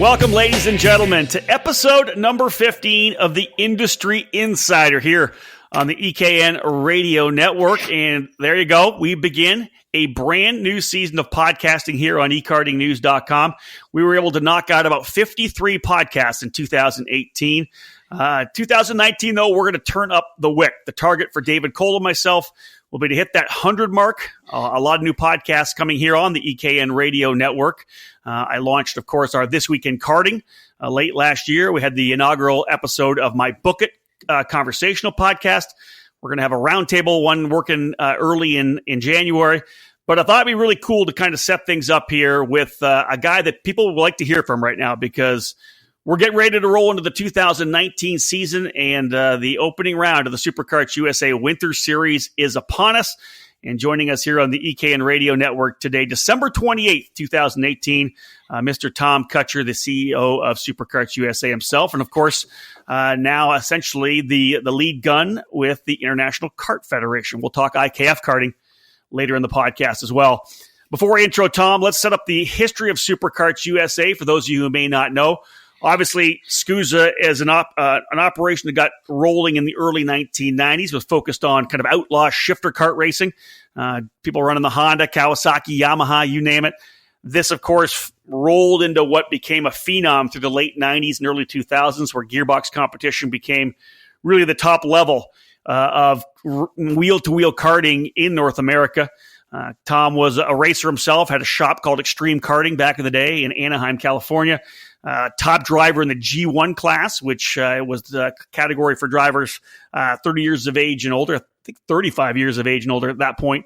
Welcome, ladies and gentlemen, to episode number 15 of the Industry Insider here on the EKN Radio Network. And there you go. We begin a brand new season of podcasting here on ekartingnews.com. We were able to knock out about 53 podcasts in 2018. 2019, though, we're going to turn up the wick. The target for David Cole and myself will be to hit that 100 mark. A lot of new podcasts coming here on the EKN Radio Network. I launched, of course, our This Week in Karting late last year. We had the inaugural episode of my Book It conversational podcast. We're going to have a roundtable one working early in January. But I thought it'd be really cool to kind of set things up here with a guy that people would like to hear from right now, because we're getting ready to roll into the 2019 season, and the opening round of the Superkarts USA Winter Series is upon us. And joining us here on the EKN Radio Network today, December 28th, 2018, Mr. Tom Kutscher, the CEO of Superkarts USA himself, and of course, now essentially the lead gun with the International Kart Federation. We'll talk IKF karting later in the podcast as well. Before I intro Tom, let's set up the history of Superkarts USA for those of you who may not know. Obviously, SCUSA is an operation that got rolling in the early 1990s, was focused on kind of outlaw shifter kart racing. People running the Honda, Kawasaki, Yamaha, you name it. This, of course, rolled into what became a phenom through the late 90s and early 2000s, where gearbox competition became really the top level of wheel-to-wheel karting in North America. Tom was a racer himself, had a shop called Extreme Karting back in the day in Anaheim, California. Top driver in the G1 class, which was the category for drivers 30 years of age and older. I think 35 years of age and older at that point.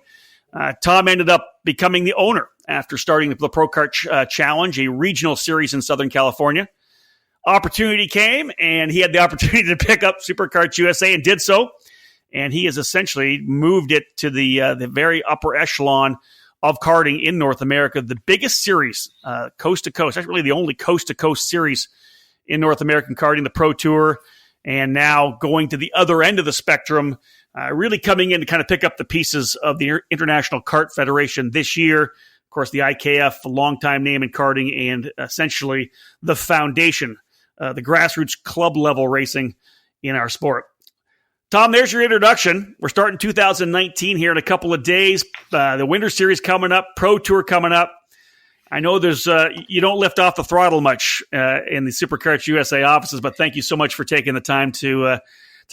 Tom ended up becoming the owner after starting the Pro Kart Challenge, a regional series in Southern California. Opportunity came, and he had the opportunity to pick up Superkarts USA and did so. And he has essentially moved it to the very upper echelon of karting in North America, the biggest series, coast to coast. That's really the only coast to coast series in North American karting, the Pro Tour, and now going to the other end of the spectrum, really coming in to kind of pick up the pieces of the International Kart Federation this year. Of course, the IKF, a longtime name in karting, and essentially the foundation, the grassroots club level racing in our sport. Tom, there's your introduction. We're starting 2019 here in a couple of days. The Winter Series coming up, Pro Tour coming up. I know there's you don't lift off the throttle much in the Superkarts USA offices, but thank you so much for taking the time to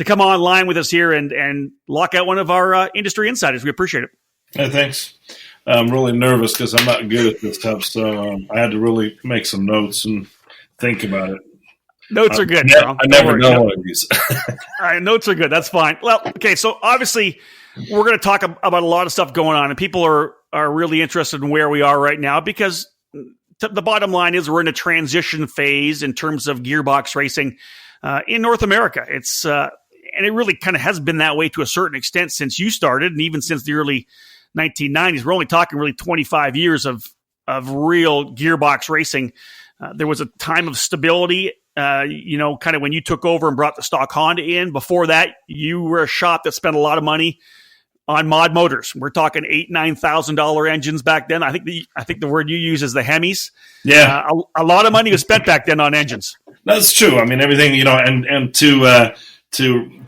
come online with us here and lock out one of our industry insiders. We appreciate it. Hey, thanks. I'm really nervous because I'm not good at this stuff, so I had to really make some notes and think about it. Notes are good. I never know one of these. All right, notes are good. That's fine. Well, okay, so obviously we're going to talk about a lot of stuff going on, and people are really interested in where we are right now, because the bottom line is we're in a transition phase in terms of gearbox racing in North America. It's and it really kind of has been that way to a certain extent since you started, and even since the early 1990s. We're only talking really 25 years of real gearbox racing. There was a time of stability, kind of when you took over and brought the stock Honda in. Before that, you were a shop that spent a lot of money on mod motors. We're talking $8,000-9,000 engines back then. I think the word you use is the Hemis. Yeah, a lot of money was spent back then on engines. That's true. I mean, everything, and to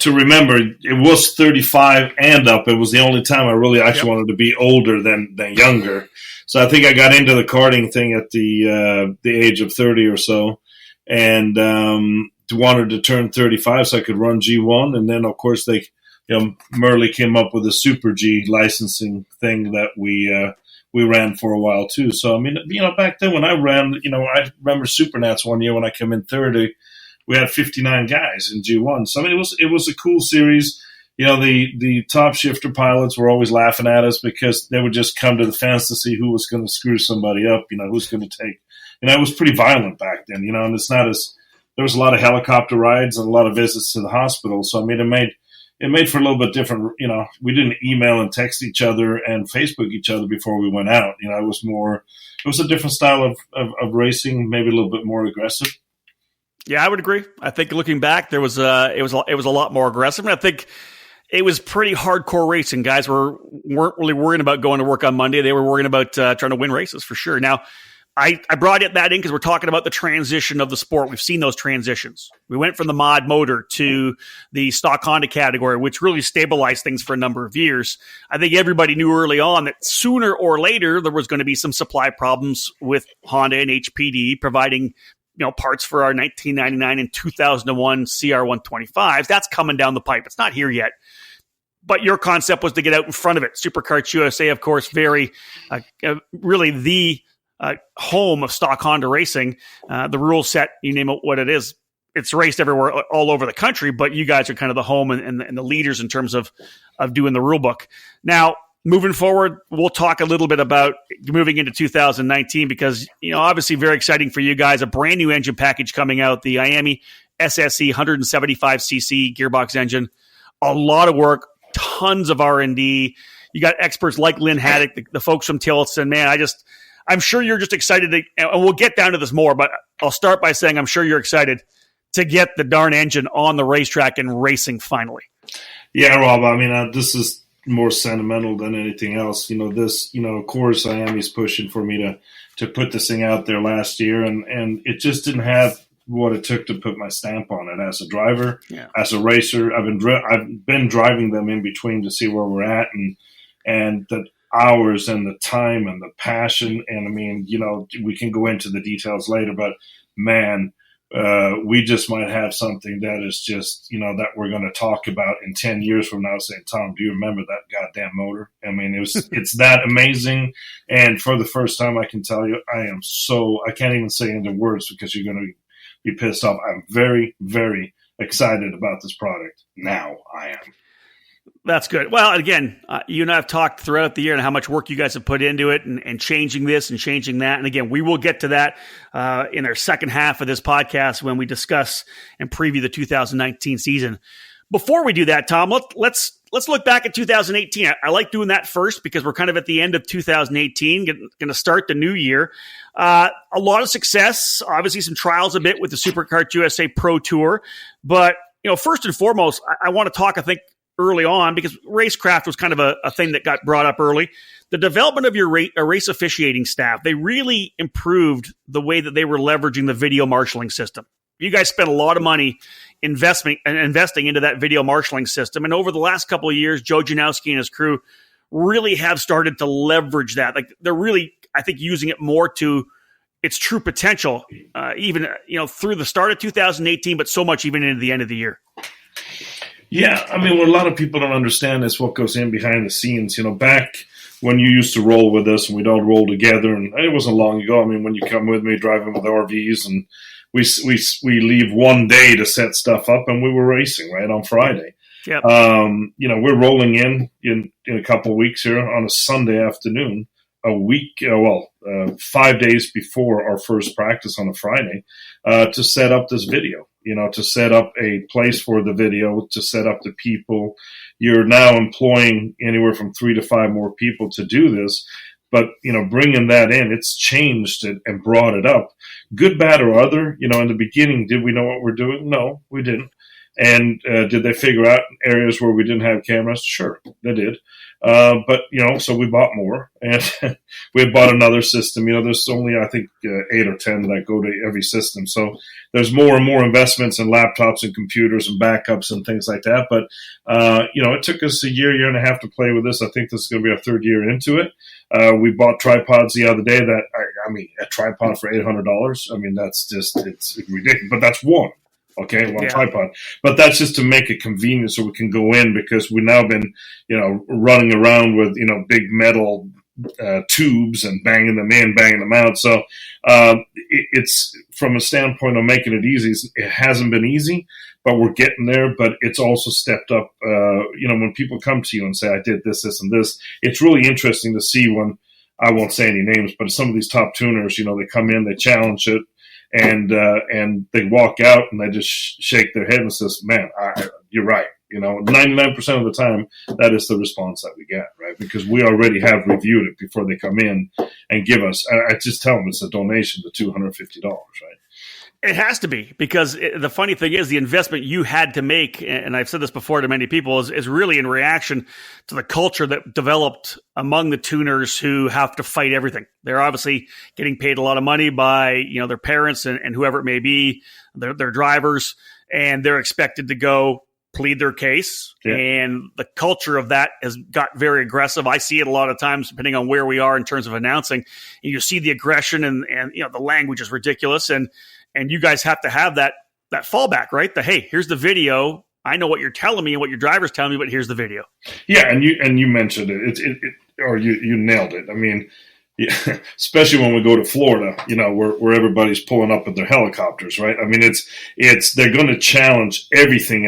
remember, it was 35 and up. It was the only time I really actually wanted to be older than younger. So I think I got into the karting thing at the age of 30 or so, and wanted to turn 35 so I could run G1. And then, of course, Merle came up with a Super G licensing thing that we ran for a while too. So I mean, back then when I ran, I remember Supernats one year when I came in 30, we had 59 guys in G1. So I mean, it was a cool series. The top shifter pilots were always laughing at us because they would just come to the fence to see who was going to screw somebody up, who's going to take. It was pretty violent back then, and it's not there was a lot of helicopter rides and a lot of visits to the hospital. So, I mean, it made for a little bit different, we didn't email and text each other and Facebook each other before we went out. It was a different style of racing, maybe a little bit more aggressive. Yeah, I would agree. I think looking back, it was a lot more aggressive. And I think it was pretty hardcore racing. Guys weren't really worrying about going to work on Monday. They were worrying about trying to win races for sure. Now, I brought that in because we're talking about the transition of the sport. We've seen those transitions. We went from the mod motor to the stock Honda category, which really stabilized things for a number of years. I think everybody knew early on that sooner or later there was going to be some supply problems with Honda and HPD providing parts for our 1999 and 2001 CR125s. That's coming down the pipe. It's not here yet. But your concept was to get out in front of it. Superkarts USA, of course, very really the home of stock Honda racing. The rule set, you name it what it is, it's raced everywhere all over the country, but you guys are kind of the home and the leaders in terms of doing the rule book. Now, moving forward, we'll talk a little bit about moving into 2019 because, obviously very exciting for you guys. A brand new engine package coming out, the IAME SSE 175cc gearbox engine. A lot of work, tons of R&D. You got experts like Lynn Haddock, the folks from Tillotson. Man, I'm sure you're just excited to, and we'll get down to this more, but I'll start by saying I'm sure you're excited to get the darn engine on the racetrack and racing finally. Yeah, Rob, I mean, this is more sentimental than anything else. Of course, IAME's pushing for me to put this thing out there last year, and it just didn't have what it took to put my stamp on it as a driver, as a racer. I've been driving them in between to see where we're at, and the hours and the time and the passion. And I mean, we can go into the details later, but man, we just might have something that is just, that we're going to talk about in 10 years from now saying, Tom, do you remember that goddamn motor? I mean, it's that amazing. And for the first time, I can tell you, I can't even say into words because you're going to be pissed off. I'm very, very excited about this product. Now I am. That's good. Well, again, you and I have talked throughout the year and how much work you guys have put into it and changing this and changing that. And again, we will get to that in our second half of this podcast when we discuss and preview the 2019 season. Before we do that, Tom, let's look back at 2018. I like doing that first because we're kind of at the end of 2018, going to start the new year. A lot of success, obviously some trials a bit with the Superkarts USA Pro Tour. But, first and foremost, I want to talk, I think, early on, because racecraft was kind of a thing that got brought up early. The development of your race officiating staff, they really improved the way that they were leveraging the video marshaling system. You guys spent a lot of money investing into that video marshaling system. And over the last couple of years, Joe Janowski and his crew really have started to leverage that. Like they're really, I think, using it more to its true potential, even, through the start of 2018, but so much even into the end of the year. Yeah, I mean, what a lot of people don't understand is what goes in behind the scenes. Back when you used to roll with us and we'd all roll together, and it wasn't long ago. I mean, when you come with me driving with RVs, and we leave one day to set stuff up, and we were racing right on Friday. Yep. We're rolling in a couple of weeks here on a Sunday afternoon, 5 days before our first practice on a Friday, to set up this video. To set up a place for the video, to set up the people. You're now employing anywhere from 3 to 5 more people to do this. But, bringing that in, it's changed it and brought it up. Good, bad, or other, in the beginning, did we know what we're doing? No, we didn't. And did they figure out areas where we didn't have cameras? Sure, they did. But, so we bought more, and we bought another system. There's only, I think, 8 or 10 that go to every system. So there's more and more investments in laptops and computers and backups and things like that. But, it took us a year and a half to play with this. I think this is going to be our third year into it. We bought tripods the other day that, a tripod for $800. I mean, that's just, it's ridiculous. But that's one. Okay, one tripod. But that's just to make it convenient so we can go in, because we've now been, running around with, big metal tubes and banging them out. So it's from a standpoint of making it easy. It hasn't been easy, but we're getting there. But it's also stepped up. When people come to you and say, I did this, this, and this, it's really interesting to see when, I won't say any names, but some of these top tuners, they come in, they challenge it, and they walk out and they just shake their head and says, man, you're right. 99% of the time, that is the response that we get, right? Because we already have reviewed it before they come in and give us. I just tell them it's a donation to $250, right? It has to be, because the funny thing is the investment you had to make, and I've said this before to many people, is really in reaction to the culture that developed among the tuners who have to fight everything. They're obviously getting paid a lot of money by their parents and whoever it may be, their drivers, and they're expected to go plead their case. Yeah. And the culture of that has got very aggressive. I see it a lot of times, depending on where we are in terms of announcing. And you see the aggression and the language is ridiculous. And you guys have to have that fallback, right? Hey, here's the video. I know what you're telling me and what your driver's telling me, but here's the video. Yeah, and you mentioned it. You nailed it. I mean, yeah, especially when we go to Florida, where everybody's pulling up with their helicopters, right? I mean, they're going to challenge everything,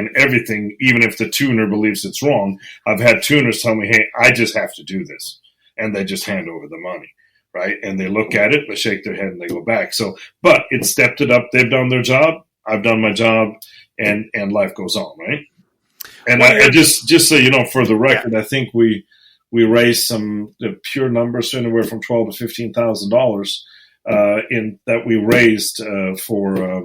even if the tuner believes it's wrong. I've had tuners tell me, "Hey, I just have to do this," and they just hand over the money. Right. And they look at it, they shake their head and they go back. So, but it stepped it up. They've done their job. I've done my job, and life goes on. Right. And I just so you know, for the record, I think we raised some pure numbers, anywhere from $12,000 to $15,000 in that we raised for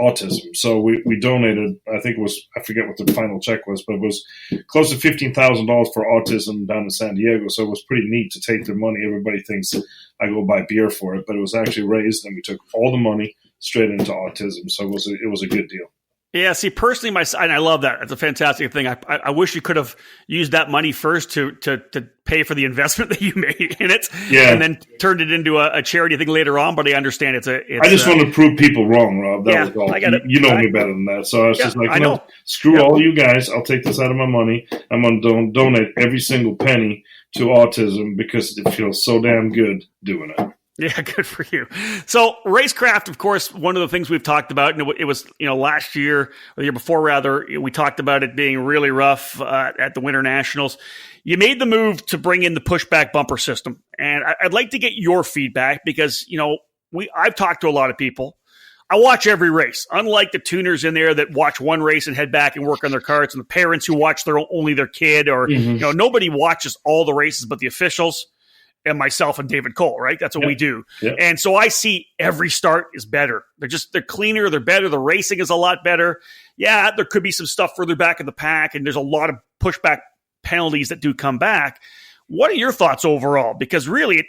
autism. So we donated, I think it was, I forget what the final check was, but it was close to $15,000 for autism down in San Diego. So it was pretty neat to take their money. Everybody thinks I go buy beer for it, but it was actually raised, and we took all the money straight into autism. So it was a good deal. Yeah, see, personally, and I love that. It's a fantastic thing. I wish you could have used that money first to pay for the investment that you made in it, and then turned it into a charity thing later on. But I understand it's I just want to prove people wrong, Rob. That was all. I got it. You know me better than that. So I was just like, screw all you guys. I'll take this out of my money. I'm going to donate every single penny to autism because it feels so damn good doing it. Yeah, good for you. So racecraft, of course, one of the things we've talked about, and it was, last year, or the year before rather, we talked about it being really rough at the Winter Nationals. You made the move to bring in the pushback bumper system. And I'd like to get your feedback because, I've talked to a lot of people. I watch every race, unlike the tuners in there that watch one race and head back and work on their carts, and the parents who watch only their kid, or, nobody watches all the races but the officials. And myself and David Cole, right? That's what we do. Yep. And so I see every start is better. They're cleaner, they're better. The racing is a lot better. Yeah, there could be some stuff further back in the pack, and there's a lot of pushback penalties that do come back. What are your thoughts overall? Because really,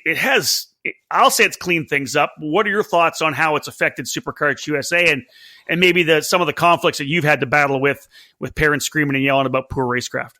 I'll say it's cleaned things up. What are your thoughts on how it's affected Superkarts USA and maybe some of the conflicts that you've had to battle with parents screaming and yelling about poor racecraft?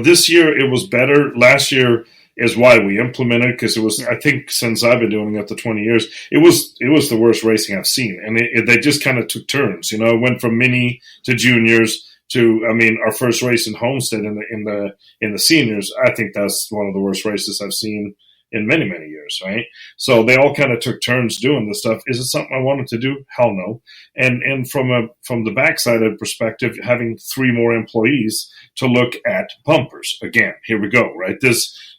This year it was better. Last year is why we implemented, because it was, I think, since I've been doing it for 20 years, it was the worst racing I've seen, and they just kind of took turns. It went from mini to juniors to, our first race in Homestead in the seniors. I think that's one of the worst races I've seen in many, many years, right? So they all kind of took turns doing this stuff. Is it something I wanted to do? Hell no. And from the backside of perspective, having 3 more employees to look at bumpers. Again, here we go, right?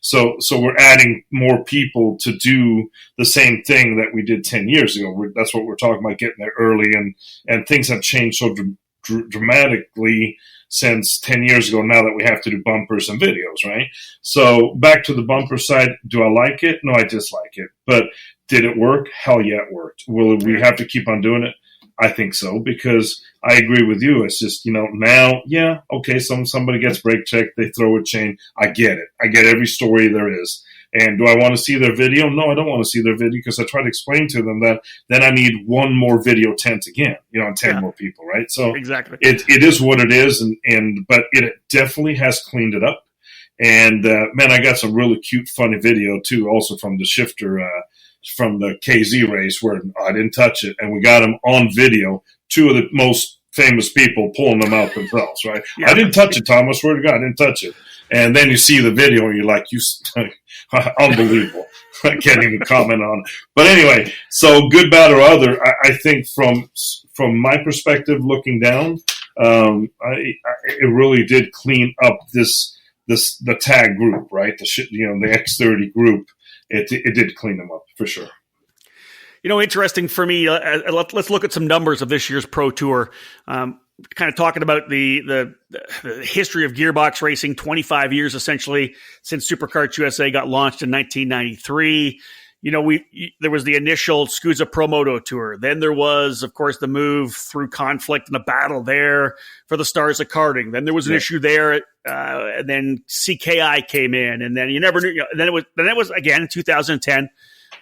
So we're adding more people to do the same thing that we did 10 years ago. That's what we're talking about, getting there early, and things have changed so dramatically since 10 years ago now that we have to do bumpers and videos, right? So back to the bumper side, do I like it? No, I dislike it. But did it work? Hell yeah, it worked. Will we have to keep on doing it? I think so, because I agree with you. It's just, now, yeah, okay, somebody gets brake checked, they throw a chain. I get it. I get every story there is. And do I want to see their video? No, I don't want to see their video, because I try to explain to them that then I need one more video tent again, and 10 more people, right? So exactly. It is what it is, but it definitely has cleaned it up. And, man, I got some really cute, funny video, too, also from the shifter, from the KZ race where I didn't touch it, and we got them on video, 2 of the most famous people pulling them out themselves, right? Yeah. I didn't touch it, Tom. I swear to God, I didn't touch it. And then you see the video, and you're like, unbelievable. I can't even comment on it. But anyway, so good, bad, or other, I think from my perspective, looking down, it really did clean up the tag group, right? The X30 group. It did clean them up for sure. Interesting for me. Let's look at some numbers of this year's Pro Tour. Kind of talking about the history of gearbox racing, 25 years essentially since Superkarts USA got launched in 1993. there was the initial SCUSA Pro Moto Tour. Then there was, of course, the move through conflict and a battle there for the Stars of Karting. Then there was an issue there, and then CKI came in, and then you never knew. Then it was again in 2010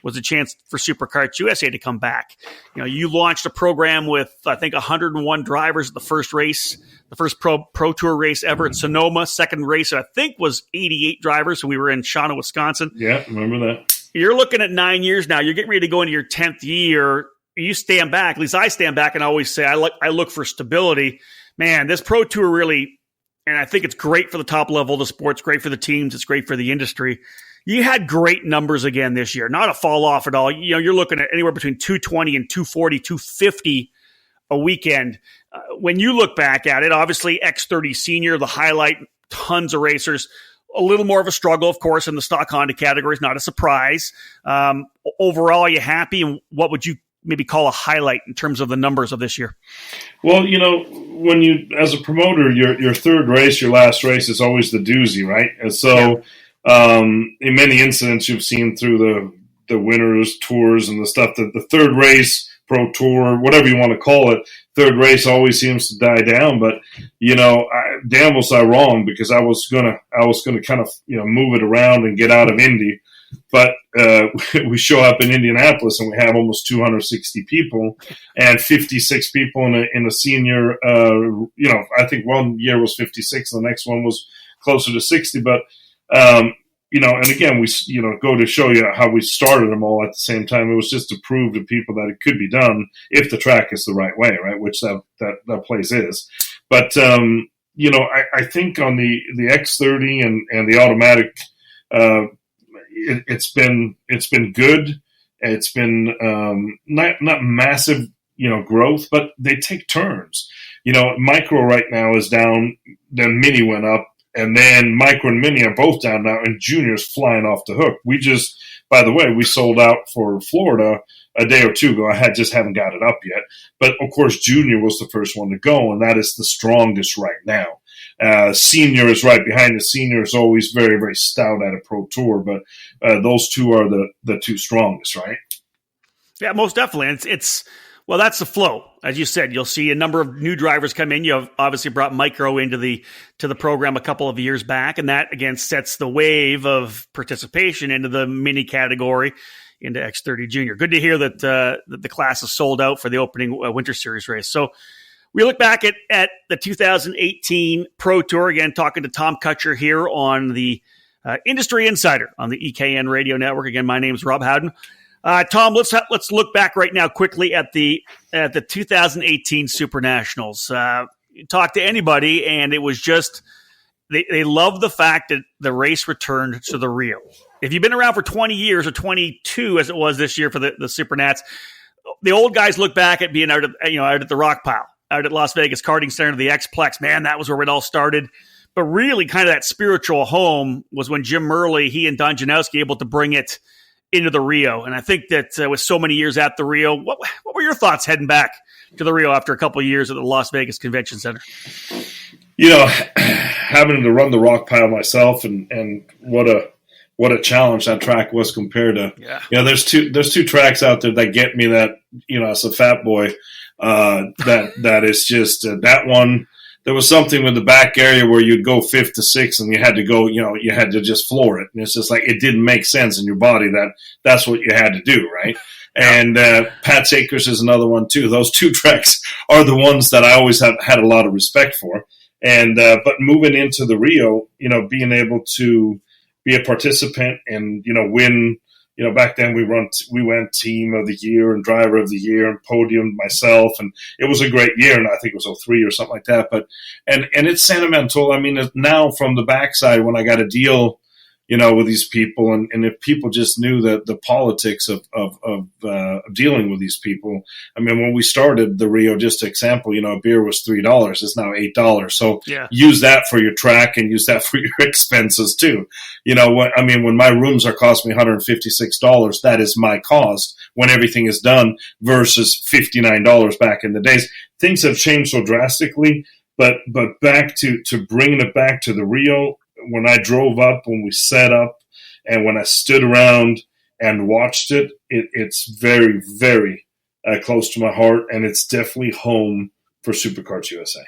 was a chance for Superkarts USA to come back. You launched a program with I think 101 drivers at the first race, the first pro tour race ever at Sonoma. Second race I think was 88 drivers, and we were in Shawano, Wisconsin. Yeah, remember that. You're looking at 9 years now. You're getting ready to go into your 10th year. You stand back. At least I stand back and always say I look for stability. Man, this Pro Tour really, and I think it's great for the top level of the sport. It's great for the teams. It's great for the industry. You had great numbers again this year. Not a fall off at all. You're looking at anywhere between 220 and 240, 250 a weekend. When you look back at it, obviously X30 Senior, the highlight, tons of racers. A little more of a struggle, of course, in the stock Honda category is not a surprise. Overall, are you happy? And what would you maybe call a highlight in terms of the numbers of this year? Well, when you, as a promoter, your third race, your last race is always the doozy, right? And so in many incidents you've seen through the winners tours and the stuff that the third race, Pro Tour, whatever you want to call it, third race always seems to die down. But damn was I wrong, because I was gonna kind of move it around and get out of Indy. But we show up in Indianapolis and we have almost 260 people and 56 people in a senior. I think one year was 56, the next one was closer to 60. But and again, we go to show you how we started them all at the same time. It was just to prove to people that it could be done if the track is the right way, right? Which that place is. But I think on the X30 and the automatic, it's been good. It's been not massive growth, but they take turns. Micro right now is down, then Mini went up. And then Micro and Mini are both down now, and Junior's flying off the hook. By the way, we sold out for Florida a day or two ago. I just haven't got it up yet. But, of course, Junior was the first one to go, and that is the strongest right now. Senior is right behind. The Senior is always very, very stout at a Pro Tour, but those two are the two strongest, right? Yeah, most definitely. Well, that's the flow. As you said, you'll see a number of new drivers come in. You have obviously brought Micro into the program a couple of years back, and that, again, sets the wave of participation into the mini category, into X30 Junior. Good to hear that the class is sold out for the opening Winter Series race. So we look back at the 2018 Pro Tour, again, talking to Tom Kutscher here on the Industry Insider on the EKN Radio Network. Again, my name is Rob Howden. Tom, let's look back right now quickly at the 2018 Super Nationals. Talk to anybody, and it was just they love the fact that the race returned to the Rio. If you've been around for 20 years or 22 as it was this year for the Super Nats, the old guys look back at being out at the rock pile, out at Las Vegas Karting Center, the X-Plex. Man, that was where it all started. But really, kind of that spiritual home was when Jim Murley, he and Don Janowski able to bring it into the Rio. And I think that with so many years at the Rio, what were your thoughts heading back to the Rio after a couple of years at the Las Vegas Convention Center? Having to run the rock pile myself, and what a challenge that track was compared to, there's two tracks out there that get me that, as a fat boy, that is just that one. There was something with the back area where you'd go 5th to 6th and you had to go, you had to just floor it. And it's just like, it didn't make sense in your body that's what you had to do, right? And Pat's Acres is another one too. Those two tracks are the ones that I always have had a lot of respect for. And but moving into the Rio, being able to be a participant and, win. Back then we went team of the year and driver of the year and podiumed myself, and it was a great year. And I think it was 03 or something like that. But and it's sentimental. I mean, now from the backside, when I got a deal, with these people, and if people just knew the politics of dealing with these people. I mean, when we started the Rio, just to example, a beer was $3. It's now $8. So use that for your track and use that for your expenses too. When my rooms are costing me $156, that is my cost when everything is done versus $59 back in the days. Things have changed so drastically, but back to bringing it back to the Rio. When I drove up, when we set up, and when I stood around, and watched it, it's very, very close to my heart, and it's definitely home for Superkarts USA.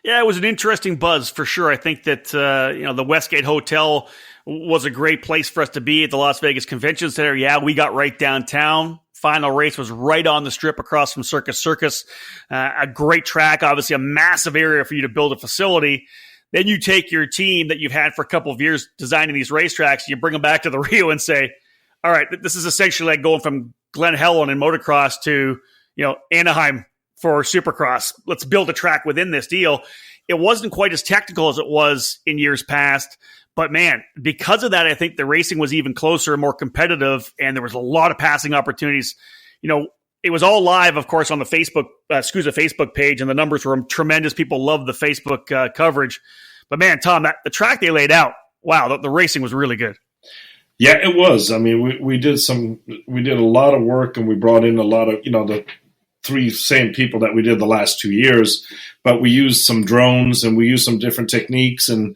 Yeah, it was an interesting buzz for sure. I think that the Westgate Hotel was a great place for us to be at the Las Vegas Convention Center. Yeah, we got right downtown. Final race was right on the strip across from Circus. A great track, obviously a massive area for you to build a facility. Then you take your team that you've had for a couple of years designing these racetracks, you bring them back to the Rio and say, all right, this is essentially like going from Glen Helen in motocross to Anaheim for Supercross. Let's build a track within this deal. It wasn't quite as technical as it was in years past, but man, because of that, I think the racing was even closer and more competitive, and there was a lot of passing opportunities. It was all live, of course, on the Facebook Facebook page, and the numbers were tremendous. People loved the Facebook coverage. But man, Tom, the track they laid out, wow, the racing was really good. Yeah, it was. I mean, we did a lot of work, and we brought in a lot of the three same people that we did the last 2 years, but we used some drones and we used some different techniques, and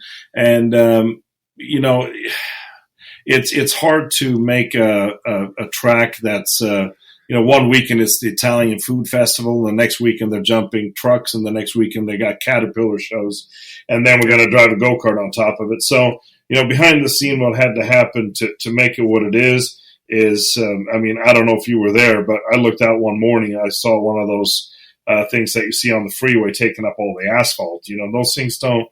it's hard to make a track that's one weekend it's the Italian Food Festival, the next weekend they're jumping trucks, and the next weekend they got Caterpillar shows, and then we're going to drive a go-kart on top of it. So behind the scene, what had to happen to make it what it is I don't know if you were there, but I looked out one morning, I saw one of those things that you see on the freeway taking up all the asphalt. Those things don't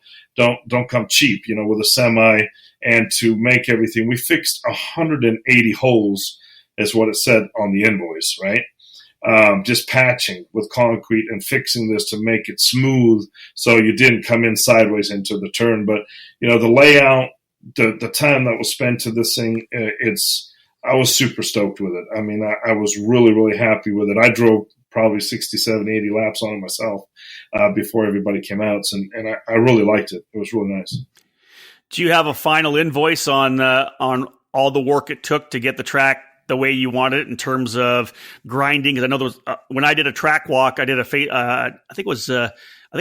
come cheap, with a semi. And to make everything, we fixed 180 holes, is what it said on the invoice, right? Just patching with concrete and fixing this to make it smooth so you didn't come in sideways into the turn. But, the layout, the time that was spent to this thing, I was super stoked with it. I mean, I was really, really happy with it. I drove probably 67, 80 laps on it myself before everybody came out, and I really liked it. It was really nice. Do you have a final invoice on all the work it took to get the track the way you wanted it in terms of grinding? Because I know there was when I did a track walk, I did I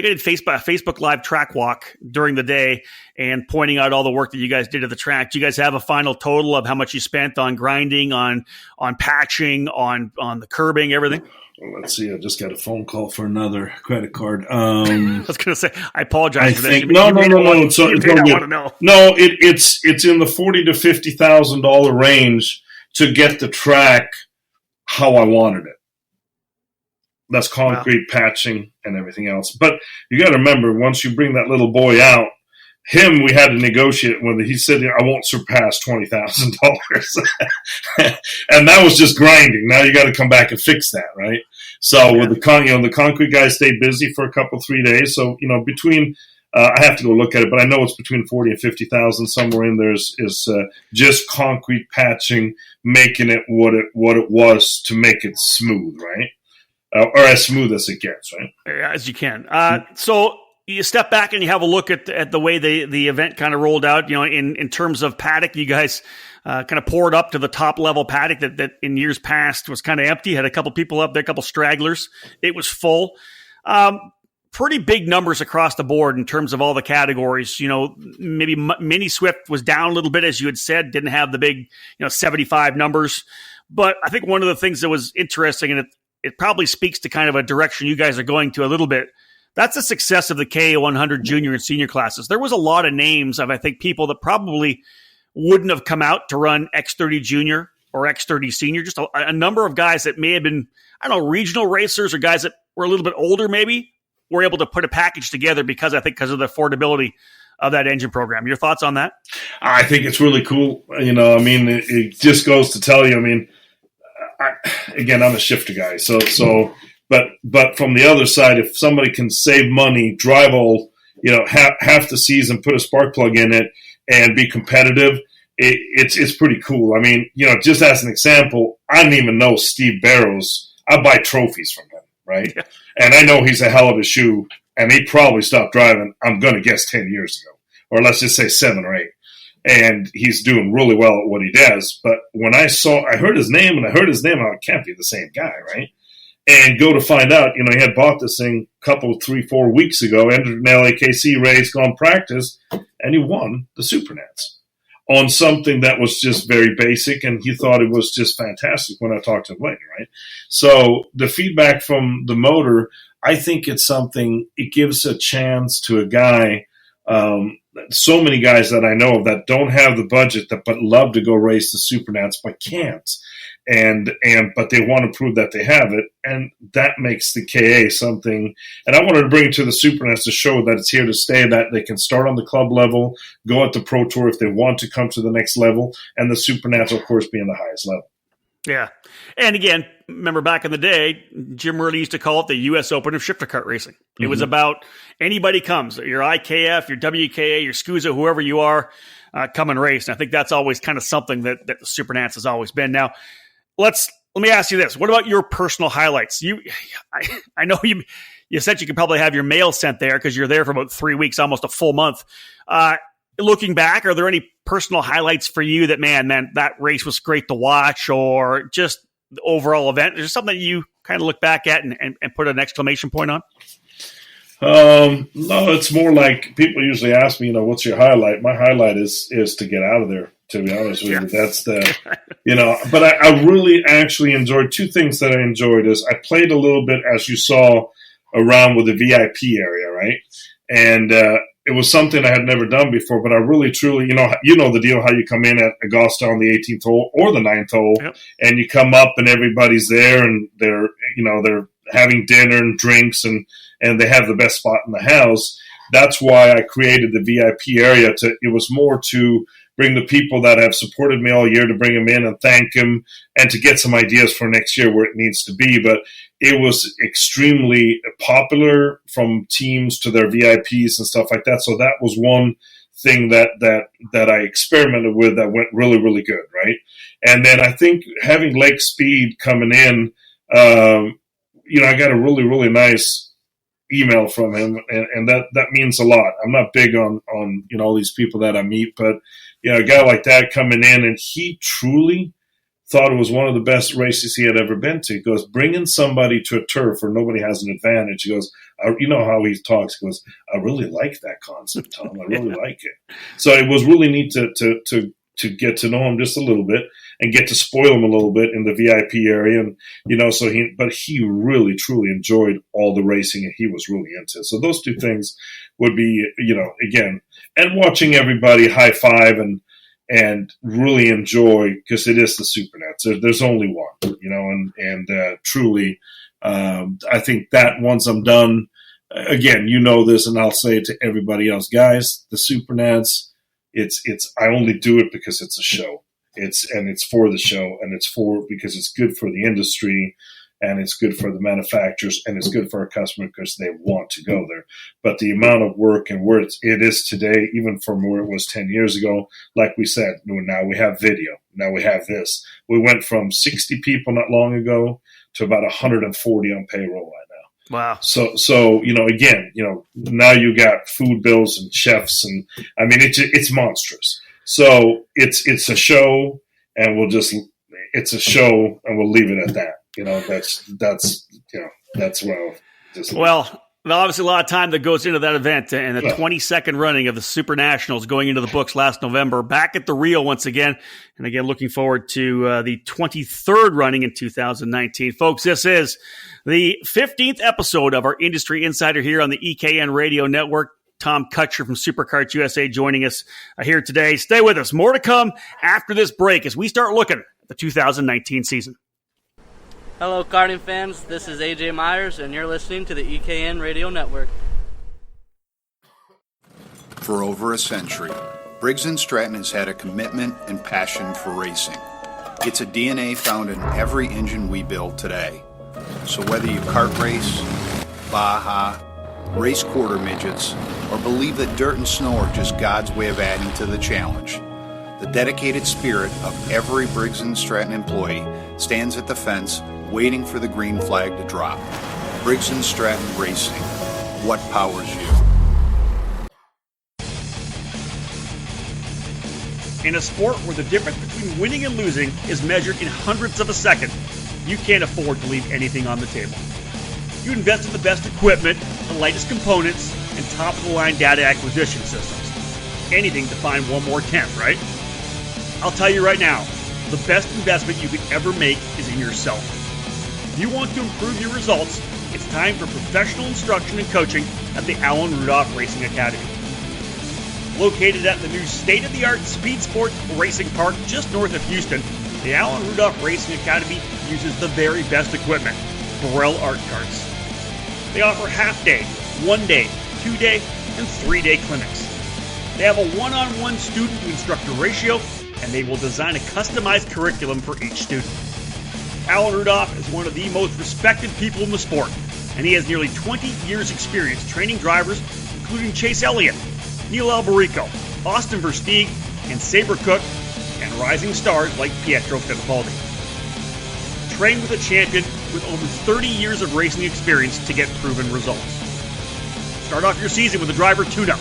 did Facebook Live track walk during the day and pointing out all the work that you guys did at the track. Do you guys have a final total of how much you spent on grinding, on patching, on the curbing, everything? Well, let's see. I just got a phone call for another credit card. I was going to say, I apologize for this. No. It's no good. No, it's in the $40,000 to $50,000 range to get the track how I wanted it. That's concrete, patching, and everything else. But you got to remember, once you bring that little boy out, we had to negotiate when he said, I won't surpass $20,000. And that was just grinding. Now you got to come back and fix that, right? So with the concrete guys stayed busy for 3 days. So, between, I have to go look at it, but I know it's between 40 and 50,000 somewhere in there is just concrete patching, making it what it was to make it smooth, right? Or as smooth as it gets, right? As you can. So you step back and you have a look at the way the event kind of rolled out. In terms of paddock, you guys kind of poured up to the top level paddock that in years past was kind of empty. Had a couple people up there, a couple stragglers. It was full. Pretty big numbers across the board in terms of all the categories. Maybe Mini Swift was down a little bit, as you had said, didn't have the big 75 numbers. But I think one of the things that was interesting, and it probably speaks to kind of a direction you guys are going to a little bit. That's the success of the K100 junior and senior classes. There was a lot of names of, I think, people that probably wouldn't have come out to run X30 junior or X30 senior. Just a number of guys that may have been, regional racers or guys that were a little bit older maybe were able to put a package together because of the affordability of that engine program. Your thoughts on that? I think it's really cool. It just goes to tell you, I'm a shifter guy, but from the other side, if somebody can save money, drive all, half the season, put a spark plug in it, and be competitive, it's pretty cool. Just as an example, I didn't even know Steve Barrows. I buy trophies from him, right? Yeah. And I know he's a hell of a shoe, and he probably stopped driving, I'm going to guess 10 years ago, or let's just say 7 or 8. And he's doing really well at what he does. But when I heard his name, it can't be the same guy, right? And go to find out, he had bought this thing a couple, 3-4 weeks ago, entered an LAKC race, gone practice, and he won the Supernats. on something that was just very basic, and he thought it was just fantastic when I talked to him later, right? So the feedback from the motor, I think it's something, it gives a chance to a guy, so many guys that I know of that don't have the budget but love to go race the Supernats but can't. But they want to prove that they have it, and that makes the KA something. And I wanted to bring it to the Supernats to show that it's here to stay, that they can start on the club level, go at the Pro Tour if they want to come to the next level, and the Supernats, of course, being the highest level. Yeah. And again, remember back in the day, Jim Worley used to call it the U.S. Open of shifter kart racing. It was about anybody comes, your IKF, your WKA, your SCUSA, whoever you are, come and race. And I think that's always kind of something that the Supernats has always been. Now, let me ask you this. What about your personal highlights? I know you said you could probably have your mail sent there because you're there for about 3 weeks, almost a full month. Looking back, are there any personal highlights for you that, man, that race was great to watch, or just the overall event? Is there something that you kind of look back at and put an exclamation point on? No, it's more like people usually ask me, what's your highlight? My highlight is to get out of there, to be honest with you. That's but I really actually enjoyed two things that I enjoyed is I played a little bit, as you saw, around with the VIP area, right? And it was something I had never done before, but I really, truly, you know the deal, how you come in at Augusta on the 18th hole or the 9th hole, yep. And you come up and everybody's there and they're having dinner and drinks and they have the best spot in the house. That's why I created the VIP area. It was more to bring the people that have supported me all year, to bring them in and thank them, and to get some ideas for next year where it needs to be. But it was extremely popular from teams to their VIPs and stuff like that. So that was one thing that I experimented with that went really, really good, right? And then I think having Lake Speed coming in, I got a really, really nice email from him, and that means a lot. I'm not big on all these people that I meet, but a guy like that coming in, and he truly thought it was one of the best races he had ever been to. He goes, bringing somebody to a turf where nobody has an advantage. He goes, you know how he talks. He goes, I really like that concept, Tom. I really like it. So it was really neat to get to know him just a little bit and get to spoil him a little bit in the VIP area. And, but he really, truly enjoyed all the racing and he was really into it. So those two things would be, again, and watching everybody high five and really enjoy, because it is the Supernats. There's only one, and truly, I think that once I'm done, again, this, and I'll say it to everybody else, guys, the Supernats, I only do it because it's a show. It's for the show, and because it's good for the industry, and it's good for the manufacturers, and it's good for our customers because they want to go there. But the amount of work and where it is today, even from where it was 10 years ago, like we said, now we have video. Now we have this. We went from 60 people not long ago to about 140 on payroll right now. Wow. So again, now you got food bills and chefs, and I mean, it's monstrous. So it's a show, and it's a show, and we'll leave it at that. That's well. Well, obviously a lot of time that goes into that event, and the 22nd running of the Super Nationals going into the books last November, back at the Rio once again. And again, looking forward to the 23rd running in 2019. Folks, this is the 15th episode of our Industry Insider here on the EKN Radio Network. Tom Kutscher from Superkarts USA joining us here today. Stay with us. More to come after this break as we start looking at the 2019 season. Hello, karting fans. This is AJ Myers, and you're listening to the EKN Radio Network. For over a century, Briggs & Stratton has had a commitment and passion for racing. It's a DNA found in every engine we build today. So whether you kart race, Baja, race quarter midgets, or believe that dirt and snow are just God's way of adding to the challenge, the dedicated spirit of every Briggs & Stratton employee stands at the fence waiting for the green flag to drop. Briggs & Stratton Racing. What powers you? In a sport where the difference between winning and losing is measured in hundredths of a second, you can't afford to leave anything on the table. You invest in the best equipment, the latest components, and top-of-the-line data acquisition systems. Anything to find one more tenth, right? I'll tell you right now, the best investment you could ever make is in yourself. If you want to improve your results, it's time for professional instruction and coaching at the Alan Rudolph Racing Academy. Located at the new state-of-the-art Speed Sports Racing Park just north of Houston, the Alan Rudolph Racing Academy uses the very best equipment, Burrell Art Karts. They offer half-day, 1-day, 2-day, and 3-day clinics. They have a one-on-one student-to-instructor ratio, and they will design a customized curriculum for each student. Alan Rudolph is one of the most respected people in the sport, and he has nearly 20 years' experience training drivers, including Chase Elliott, Neil Alberico, Austin Versteeg, and Sabre Cook, and rising stars like Pietro Fittipaldi. Train with a champion with over 30 years of racing experience to get proven results. Start off your season with a driver tune-up.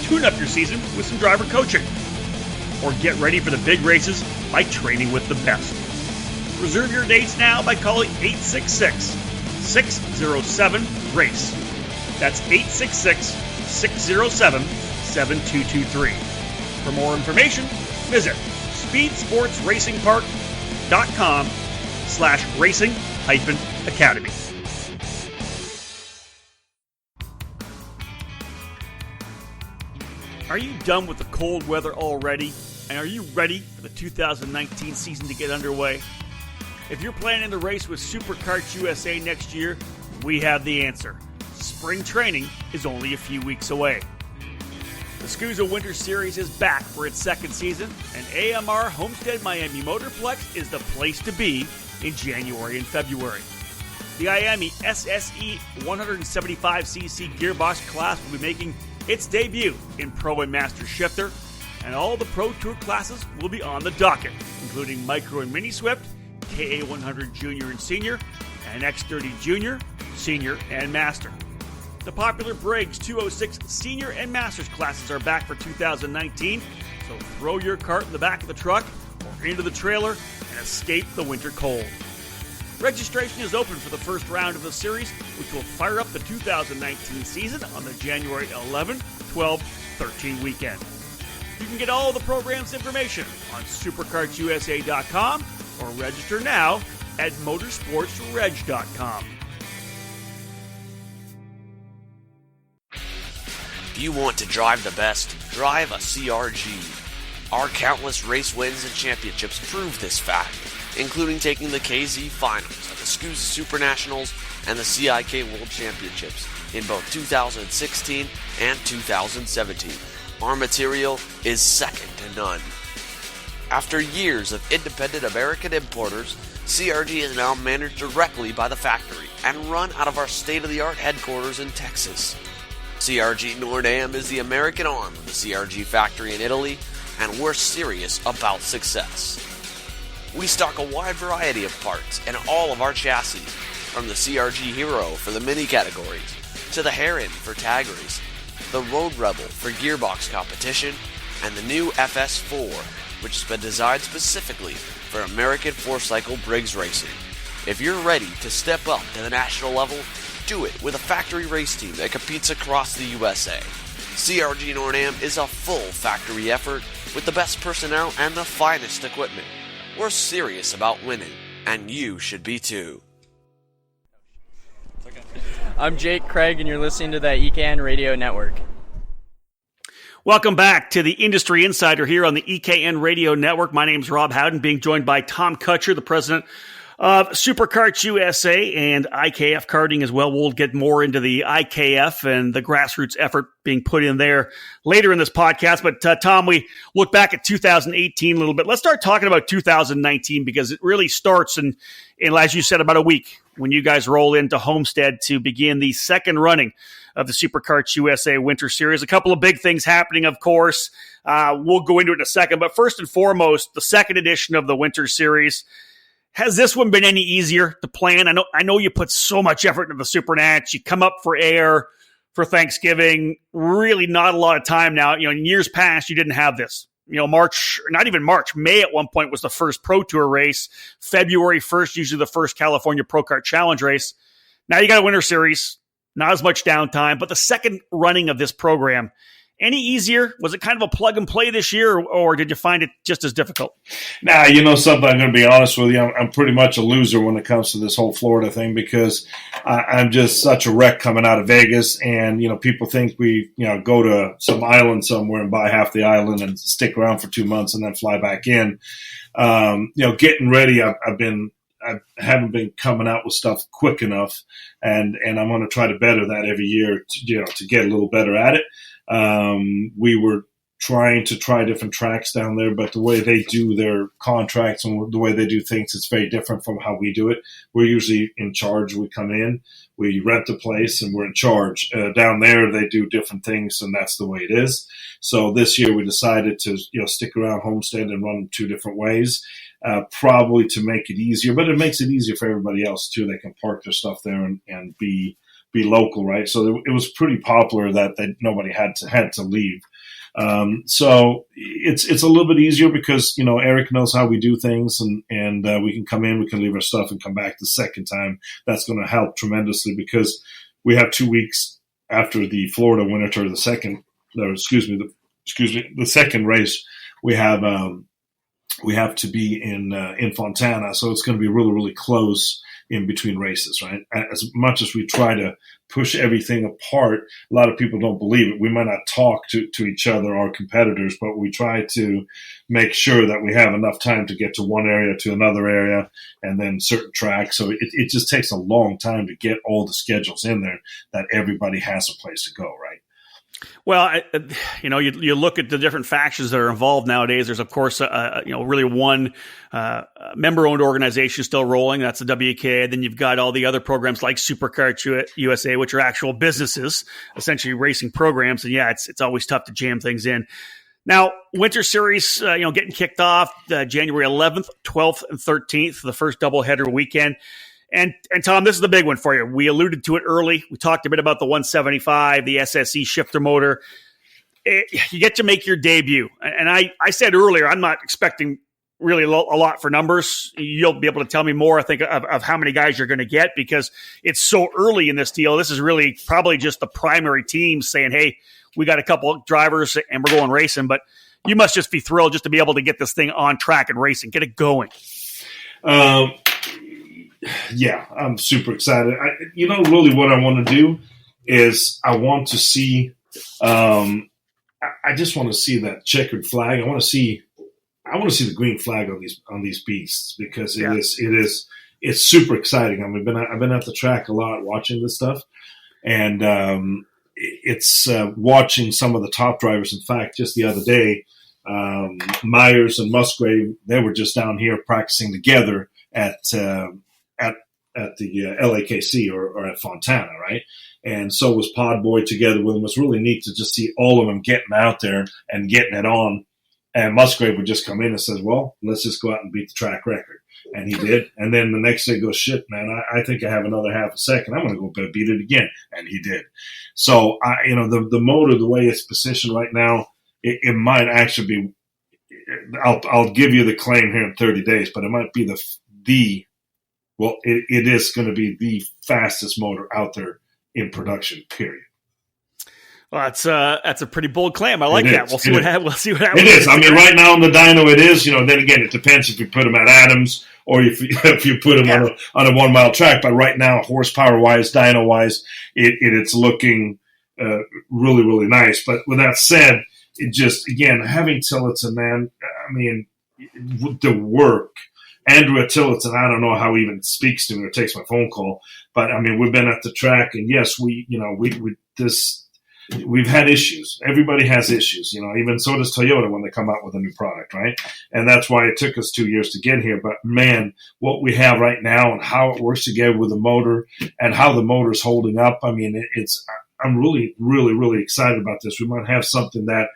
Tune up your season with some driver coaching. Or get ready for the big races by training with the best. Reserve your dates now by calling 866-607-RACE. That's 866-607-7223. For more information, visit speedsportsracingpark.com/racing-academy. Are you done with the cold weather already? And are you ready for the 2019 season to get underway? If you're planning to race with Superkarts USA next year, we have the answer. Spring training is only a few weeks away. The SCUSA Winter Series is back for its second season, and AMR Homestead Miami Motorplex is the place to be in January and February. The IAMI SSE 175cc gearbox class will be making its debut in Pro and Master Shifter, and all the Pro Tour classes will be on the docket, including Micro and Mini Swift, KA100 Junior and Senior, and X30 Junior, Senior, and Master. The popular Briggs 206 Senior and Masters classes are back for 2019, so throw your cart in the back of the truck or into the trailer and escape the winter cold. Registration is open for the first round of the series, which will fire up the 2019 season on the January 11, 12, 13 weekend. You can get all the program's information on superkartsusa.com or register now at motorsportsreg.com. If you want to drive the best, drive a CRG. Our countless race wins and championships prove this fact, including taking the KZ Finals at the SCUSA Super Nationals and the CIK World Championships in both 2016 and 2017. Our material is second to none. After years of independent American importers, CRG is now managed directly by the factory and run out of our state-of-the-art headquarters in Texas. CRG Nordam is the American arm of the CRG factory in Italy, and we're serious about success. We stock a wide variety of parts in all of our chassis, from the CRG Hero for the mini categories, to the Heron for tag race, the Road Rebel for gearbox competition, and the new FS4, which has been designed specifically for American 4-cycle Briggs racing. If you're ready to step up to the national level, do it with a factory race team that competes across the USA. CRG Nordam is a full factory effort with the best personnel and the finest equipment. We're serious about winning, and you should be too. I'm Jake Craig, and you're listening to the EKN Radio Network. Welcome back to the Industry Insider here on the EKN Radio Network. My name's Rob Howden, being joined by Tom Kutscher, the president of Superkarts USA and IKF Karting as well. We'll get more into the IKF and the grassroots effort being put in there later in this podcast. But Tom, we look back at 2018 a little bit. Let's start talking about 2019 because it really starts in as you said, about a week when you guys roll into Homestead to begin the second running of the Superkarts USA Winter Series. A couple of big things happening, of course. We'll go into it in a second. But first and foremost, the second edition of the Winter Series. Has this one been any easier to plan? I know you put so much effort into the Supernats. You come up for air for Thanksgiving. Really not a lot of time now. In years past, you didn't have this. March, not even March, May at one point was the first Pro Tour race. February 1st, usually the first California Pro Kart Challenge race. Now you got a Winter Series. Not as much downtime, but the second running of this program any easier? Was it kind of a plug and play this year, or did you find it just as difficult? Nah, something, I'm going to be honest with you. I'm pretty much a loser when it comes to this whole Florida thing because I'm just such a wreck coming out of Vegas. And, people think we, go to some island somewhere and buy half the island and stick around for 2 months and then fly back in. Getting ready, I haven't been coming out with stuff quick enough, and I'm going to try to better that every year, to get a little better at it. We were trying to try different tracks down there, but the way they do their contracts and the way they do things, it's very different from how we do it. We're usually in charge. We come in, we rent the place, and we're in charge. Down there, they do different things, and that's the way it is. So this year we decided to, stick around Homestead and run them 2 different ways, probably to make it easier. But it makes it easier for everybody else, too. They can park their stuff there and be local, right? So it was pretty popular that nobody had to leave. So it's a little bit easier because, Eric knows how we do things and we can come in, we can leave our stuff and come back the second time. That's going to help tremendously because we have 2 weeks after the Florida Winter, the second race. We have to be in Fontana. So it's going to be really, really close in between races, right? As much as we try to push everything apart, a lot of people don't believe it. We might not talk to each other, our competitors, but we try to make sure that we have enough time to get to one area to another area and then certain tracks. So it just takes a long time to get all the schedules in there that everybody has a place to go, right? Well, you look at the different factions that are involved nowadays. There's, of course, really one member-owned organization still rolling. That's the WKA. Then you've got all the other programs like Superkarts USA, which are actual businesses, essentially racing programs. And yeah, it's always tough to jam things in. Now, Winter Series, getting kicked off January 11th, 12th, and 13th, the first doubleheader weekend. And Tom, this is the big one for you. We alluded to it early. We talked a bit about the 175, the SSE shifter motor. You get to make your debut. And I said earlier, I'm not expecting really a lot for numbers. You'll be able to tell me more, I think, of how many guys you're going to get because it's so early in this deal. This is really probably just the primary team saying, hey, we got a couple of drivers and we're going racing. But you must just be thrilled just to be able to get this thing on track and racing, get it going. Yeah, I'm super excited. Really what I want to do is I want to see I just want to see that checkered flag. I want to see the green flag on these beasts because it's super exciting. I mean, I've been at the track a lot watching this stuff, and it's watching some of the top drivers. In fact, just the other day, Myers and Musgrave, they were just down here practicing together at the LAKC or at Fontana, right? And so was Podboy together with him. It was really neat to just see all of them getting out there and getting it on. And Musgrave would just come in and says, well, let's just go out and beat the track record. And he did. And then the next day goes, shit, man, I think I have another half a second. I'm going to go beat it again. And he did. So, the motor, the way it's positioned right now, it might actually be, I'll give you the claim here in 30 days, but it might be it is going to be the fastest motor out there in production, period. Well, that's a pretty bold claim. I like that. We'll see what happens. It is. I mean, right now on the dyno, it is. Then again, it depends if you put them at Adams or if you put them on a 1 mile track. But right now, horsepower wise, dyno wise, it's looking really, really nice. But with that said, it just, again, having Tillotson, man, I mean, the work. Andrew Tillotson, I don't know how he even speaks to me or takes my phone call, but I mean, we've been at the track, and yes, we've had issues. Everybody has issues, even so does Toyota when they come out with a new product, right? And that's why it took us 2 years to get here. But man, what we have right now and how it works together with the motor and how the motor's holding up, I mean, I'm really, really, really excited about this. We might have something that,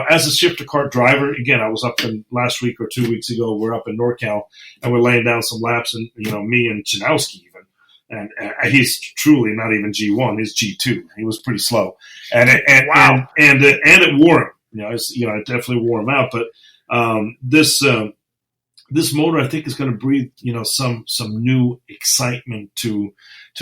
as a shifter kart driver, again, I was up in last week or 2 weeks ago, we're up in NorCal and we're laying down some laps and, me and Janowski even. And he's truly not even G1, he's G2. He was pretty slow. And it wore him. It definitely wore him out. But this this motor, I think, is going to breathe, some new excitement to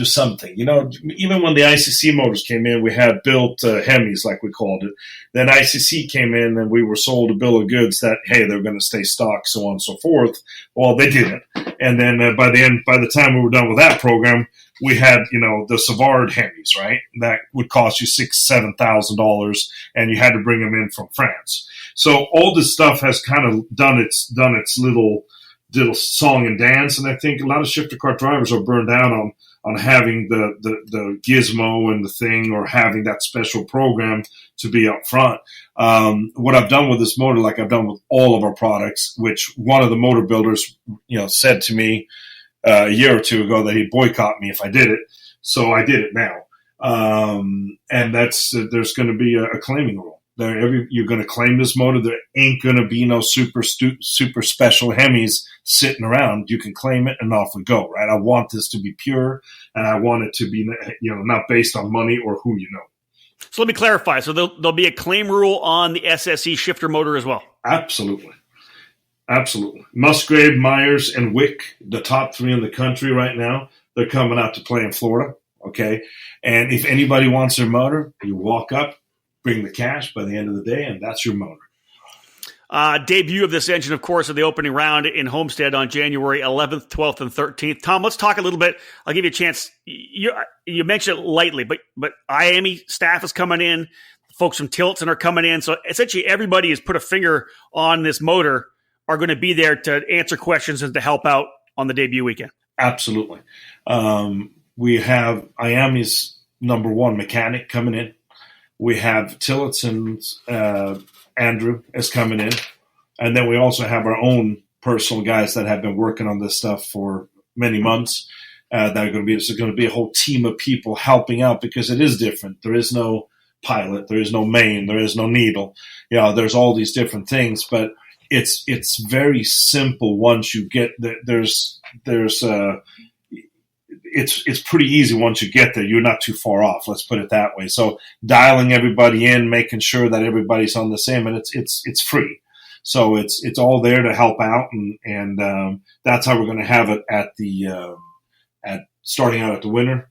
something. Even when the ICC motors came in, we had built Hemis, like we called it. Then ICC came in, and we were sold a bill of goods that, hey, they're going to stay stock, so on and so forth. Well, they didn't. And then by the time we were done with that program, we had, the Savard Hemis, right? That would cost you $6,000-$7,000, and you had to bring them in from France. So all this stuff has kind of done its little song and dance, and I think a lot of shifter cart drivers are burned out on having the gizmo and the thing, or having that special program to be up front. What I've done with this motor, like I've done with all of our products, which one of the motor builders, said to me a year or two ago that he'd boycott me if I did it. So I did it now. And there's going to be a claiming rule. You're going to claim this motor. There ain't going to be no super special Hemis sitting around. You can claim it, and off we go, right? I want this to be pure, and I want it to be, not based on money or who you know. So let me clarify. So there'll be a claim rule on the SSE shifter motor as well? Absolutely. Musgrave, Myers, and Wick, the top 3 in the country right now, they're coming out to play in Florida, okay? And if anybody wants their motor, you walk up, bring the cash by the end of the day, and that's your motor. Debut of this engine, of course, at the opening round in Homestead on January 11th, 12th, and 13th. Tom, let's talk a little bit. I'll give you a chance. You mentioned it lightly, but IAME staff is coming in. Folks from Tillotson are coming in. So essentially everybody has put a finger on this motor are going to be there to answer questions and to help out on the debut weekend. Absolutely. We have IAME's number 1 mechanic coming in. We have Tillotson's Andrew is coming in. And then we also have our own personal guys that have been working on this stuff for many months. That are going to be, it's going to be a whole team of people helping out, because it is different. There is no pilot, there is no main, there is no needle. There's all these different things, but it's very simple once you get it's pretty easy once you get there. You're not too far off. Let's put it that way. So dialing everybody in, making sure that everybody's on the same, and it's free. So it's all there to help out, and that's how we're going to have it at starting out at the winter,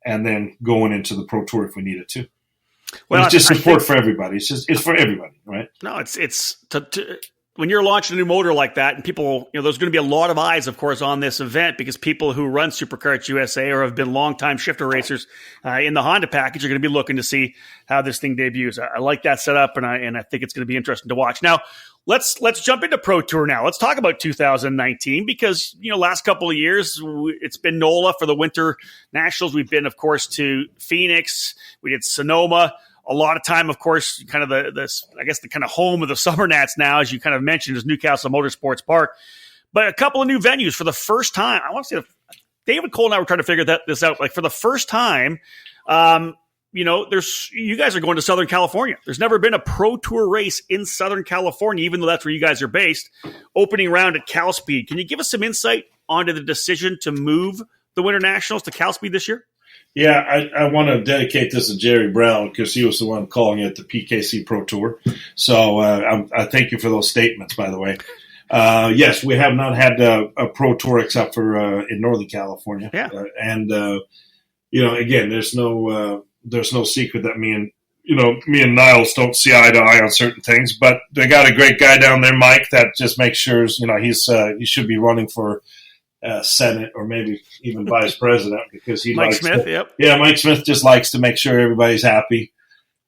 and then going into the Pro Tour if we need it to. Well, it's just support for everybody. It's for everybody, right? No, it's when you're launching a new motor like that, and people, there's going to be a lot of eyes, of course, on this event, because people who run Superkarts USA or have been longtime shifter racers in the Honda package are going to be looking to see how this thing debuts. I like that setup, and I think it's going to be interesting to watch. Now, let's jump into Pro Tour now. Let's talk about 2019, because last couple of years it's been NOLA for the Winter Nationals. We've been, of course, to Phoenix. We did Sonoma. A lot of time, of course, kind of the kind of home of the Summer Nats now, as you kind of mentioned, is Newcastle Motorsports Park. But a couple of new venues for the first time. I want to say David Cole and I were trying to figure this out. Like, for the first time, you guys are going to Southern California. There's never been a Pro Tour race in Southern California, even though that's where you guys are based. Opening round at Cal Speed. Can you give us some insight onto the decision to move the Winter Nationals to Cal Speed this year? Yeah, I want to dedicate this to Jerry Brown, because he was the one calling it the PKC Pro Tour. So I thank you for those statements, by the way. Yes, we have not had a Pro Tour except for in Northern California. Yeah. Again, there's no secret that me and Niles don't see eye to eye on certain things, but they got a great guy down there, Mike, that just makes sure he should be running for Senate or maybe even vice president, because Mike Smith. Yep. Yeah, Mike Smith just likes to make sure everybody's happy,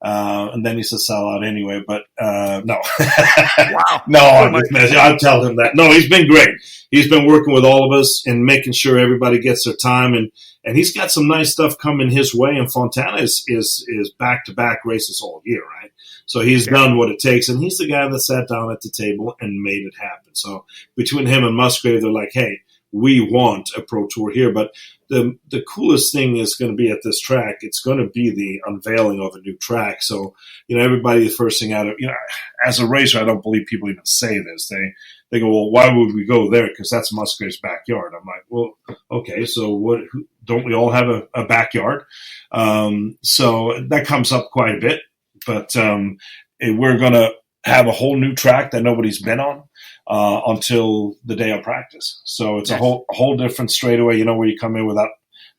and then he's a sellout anyway. But no, wow, no, I'll tell him that. No, he's been great. He's been working with all of us and making sure everybody gets their time, and he's got some nice stuff coming his way. And Fontana is back-to-back races all year, right? So he's done what it takes, and he's the guy that sat down at the table and made it happen. So between him and Musgrave, they're like, hey, we want a Pro Tour here. But the coolest thing is going to be at this track. It's going to be the unveiling of a new track. So, everybody, the first thing out of, as a racer, I don't believe people even say this. They go, well, why would we go there? Because that's Musgrave's backyard. I'm like, well, okay, so what? Don't we all have a backyard? So that comes up quite a bit. But we're going to have a whole new track that nobody's been on until the day of practice. So it's a whole different straightaway, where you come in with that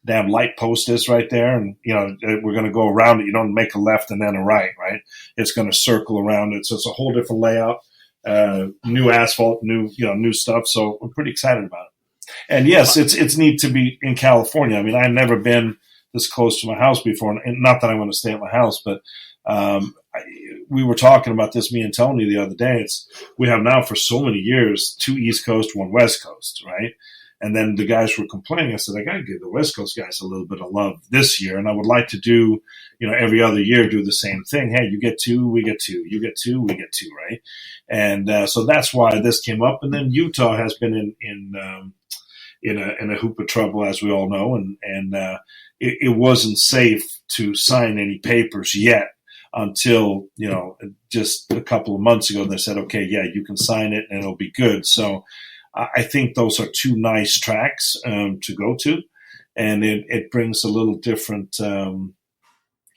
damn light post is right there, and we're going to go around it. You don't make a left and then a right. It's going to circle around it. So it's a whole different layout, new asphalt, new stuff. So we're pretty excited about it. And yes, it's neat to be in California. I mean, I've never been this close to my house before, and not that I want to stay at my house, but we were talking about this, me and Tony, the other day. We have now for so many years 2 East Coast, 1 West Coast, right? And then the guys were complaining. I said, I got to give the West Coast guys a little bit of love this year, and I would like to do, every other year do the same thing. Hey, you get 2, we get 2. You get 2, we get 2, right? And so that's why this came up. And then Utah has been in a hoop of trouble, as we all know, and it wasn't safe to sign any papers yet until, just a couple of months ago, they said, okay, yeah, you can sign it and it'll be good. So I think those are 2 nice tracks to go to, and it brings a little different, a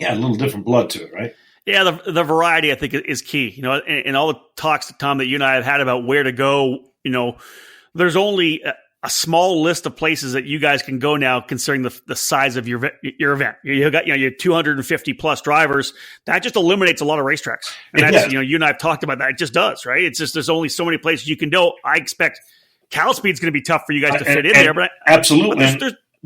little different blood to it, right? Yeah, the variety I think is key. In all the talks, Tom, that you and I have had about where to go, there's only a small list of places that you guys can go now, considering the size of your event. You got you have 250 plus drivers. That just eliminates a lot of racetracks, and that's you and I have talked about that. It just does, right? It's just there's only so many places you can go. I expect Cal Speed's going to be tough for you guys to fit in there, but absolutely.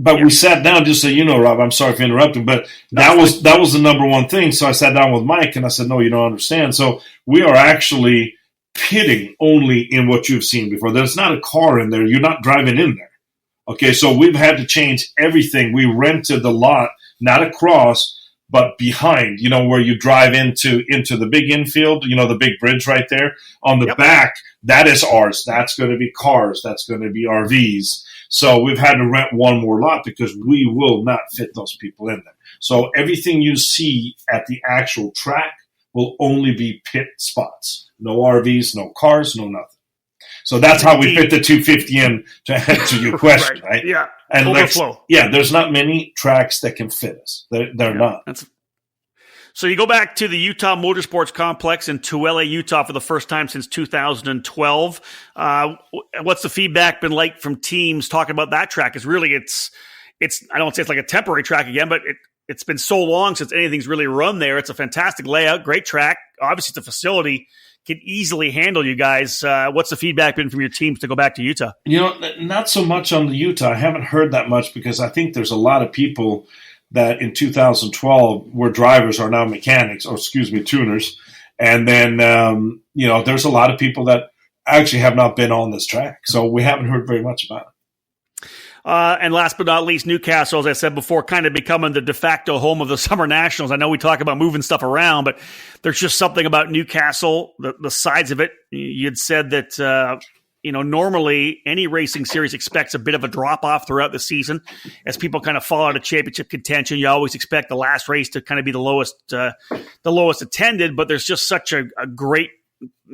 But we sat down, just so you know, Rob, I'm sorry for interrupting, but that was the number one thing. So I sat down with Mike and I said, no, you don't understand. So we are actually pitting only in what you've seen before. There's not a car in there. You're not driving in there. Okay, so we've had to change everything. We rented the lot, not across, but behind, where you drive into the big infield, the big bridge right there. On the back, that is ours. That's going to be cars. That's going to be RVs. So we've had to rent one more lot because we will not fit those people in there. So everything you see at the actual track will only be pit spots. No RVs, no cars, no nothing. So that's how we fit the 250 in, to answer your question, right? Yeah. And overflow. There's not many tracks that can fit us. They're not. So you go back to the Utah Motorsports Complex in Tooele, Utah for the first time since 2012. What's the feedback been like from teams talking about that track? It's I don't say it's like a temporary track again, but it's been so long since anything's really run there. It's a fantastic layout, great track. Obviously, the facility can easily handle you guys. What's the feedback been from your teams to go back to Utah? Not so much on the Utah. I haven't heard that much because I think there's a lot of people that in 2012 were drivers are now mechanics, tuners. And then, there's a lot of people that actually have not been on this track. So we haven't heard very much about it. And last but not least, Newcastle, as I said before, kind of becoming the de facto home of the Summer Nationals. I know we talk about moving stuff around, but there's just something about Newcastle, the sides of it. You'd said that, normally any racing series expects a bit of a drop-off throughout the season. As people kind of fall out of championship contention, you always expect the last race to kind of be the lowest attended, but there's just such a great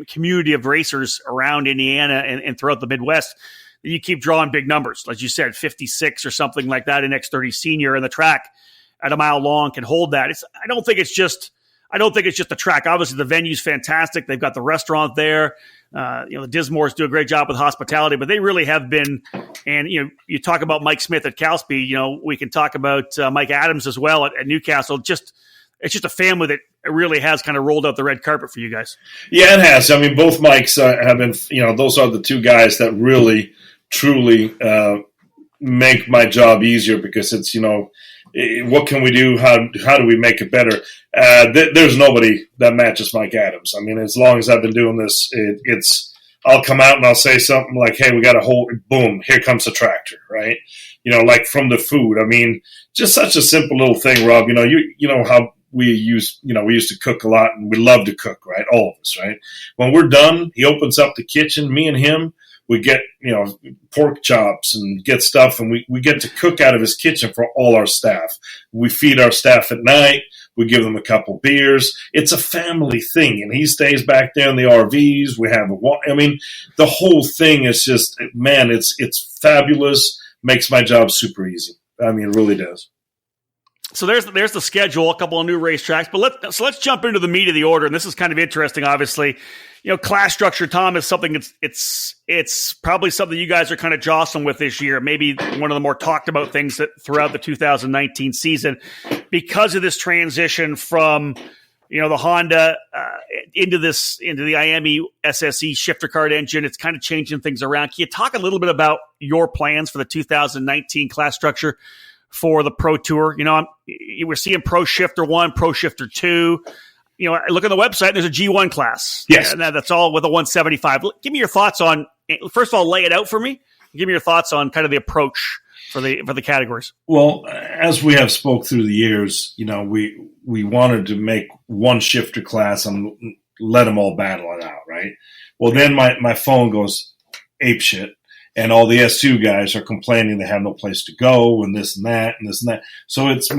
community of racers around Indiana and throughout the Midwest. You keep drawing big numbers. As you said, 56 or something like that in X30 Senior, and the track at a mile long can hold that. I don't think it's just the track. Obviously, the venue's fantastic. They've got the restaurant there. The Dismores do a great job with hospitality, but they really have been. And you talk about Mike Smith at Cal Speed. We can talk about Mike Adams as well at Newcastle. It's just a family that really has kind of rolled out the red carpet for you guys. Yeah, it has. I mean, both Mikes have been. Those are the 2 guys that really, truly make my job easier because it's what can we do? How do we make it better? There's nobody that matches Mike Adams. I mean, as long as I've been doing this, I'll come out and I'll say something like, hey, we got a whole, boom, here comes the tractor, right? Like from the food. I mean, just such a simple little thing, Rob. You know how we used to cook a lot and we love to cook, right? All of us, right? When we're done, he opens up the kitchen, me and him, we get, pork chops and get stuff, and we get to cook out of his kitchen for all our staff. We feed our staff at night. We give them a couple beers. It's a family thing, and he stays back there in the RVs. We have the whole thing is just, man, it's fabulous. Makes my job super easy. I mean, it really does. So there's the schedule, a couple of new racetracks, but let's jump into the meat of the order. And this is kind of interesting, obviously. Class structure, Tom, is something it's probably something you guys are kind of jostling with this year. Maybe one of the more talked about things that throughout the 2019 season, because of this transition from the Honda into the IME SSE shifter kart engine. It's kind of changing things around. Can you talk a little bit about your plans for the 2019 class structure for the Pro Tour? We're seeing Pro Shifter 1, Pro Shifter 2. I look on the website, there's a G1 class. Yes. And that's all with a 175. Give me your thoughts on, first of all, lay it out for me. Give me your thoughts on kind of the approach for the categories. Well, as we have spoke through the years, we wanted to make one shifter class and let them all battle it out, right? Well, then my phone goes apeshit, and all the S2 guys are complaining they have no place to go and this and that and this and that. So it's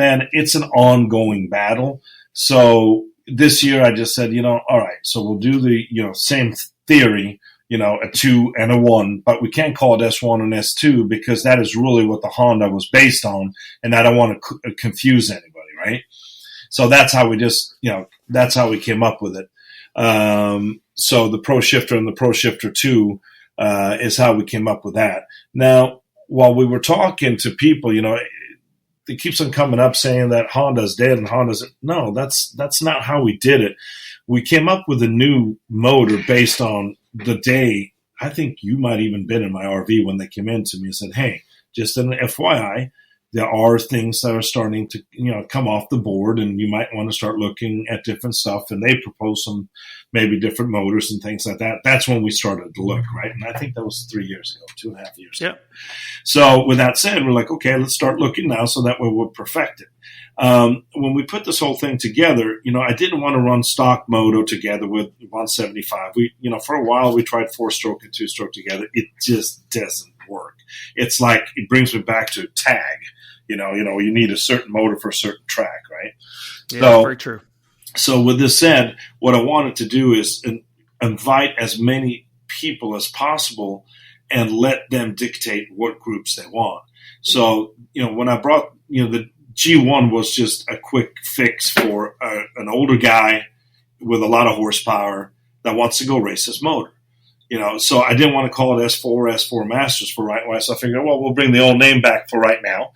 an ongoing battle. So this year I just said, all right, so we'll do the, same theory, a 2 and a 1, but we can't call it S1 and S2 because that is really what the Honda was based on, and I don't want to confuse anybody, right? So that's how we that's how we came up with it. So the Pro Shifter and the Pro Shifter 2 is how we came up with that. Now, while we were talking to people, it keeps on coming up saying that Honda's dead and no, that's not how we did it. We came up with a new motor based on the day. I think you might even been in my RV when they came in to me and said, hey, just an FYI, there are things that are starting to, come off the board, and you might want to start looking at different stuff. And they proposed some maybe different motors and things like that. That's when we started to look, right? And I think that was 3 years ago, 2.5 years ago. So with that said, we're like, okay, let's start looking now so that way we'll perfect it. When we put this whole thing together, I didn't want to run stock moto together with 175. We, for a while we tried 4-stroke and 2-stroke together. It just doesn't work. It's like, it brings me back to tag. You need a certain motor for a certain track, right? Yeah, so, very true. So with this said, what I wanted to do is invite as many people as possible and let them dictate what groups they want. So, when I brought, the G1 was just a quick fix for an older guy with a lot of horsepower that wants to go race his motor. So I didn't want to call it S4 Masters for right away. So I figured, well, we'll bring the old name back for right now.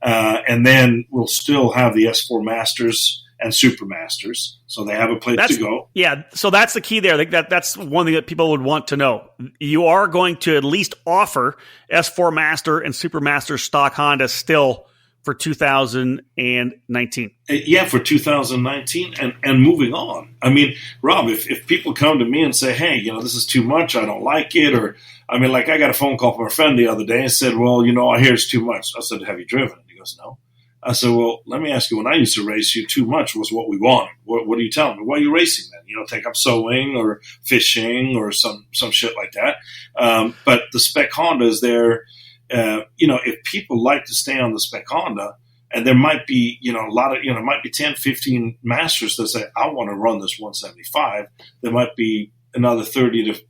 And then we'll still have the S4 Masters and Super Masters. So they have a place to go. Yeah. So that's the key there. I think that's one thing that people would want to know. You are going to at least offer S4 Master and Super Master stock Honda still for 2019. Yeah, for 2019 and moving on. I mean, Rob, if people come to me and say, hey, this is too much, I don't like it, or, I got a phone call from a friend the other day and said, well, I hear it's too much. I said, have you driven it? He goes, no. I said, well, let me ask you, when I used to race you, too much was what we wanted. What are you telling me? Why are you racing then? Take up sewing or fishing or some shit like that. But the spec Honda is there. If people like to stay on the spec Honda, and there might be, a lot of, it might be 10, 15 masters that say, I want to run this 175. There might be another 30 to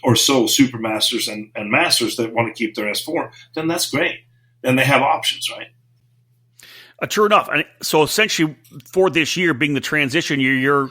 or so super masters and masters that want to keep their S4. Then that's great. Then they have options, right? True enough. So essentially for this year being the transition year, you're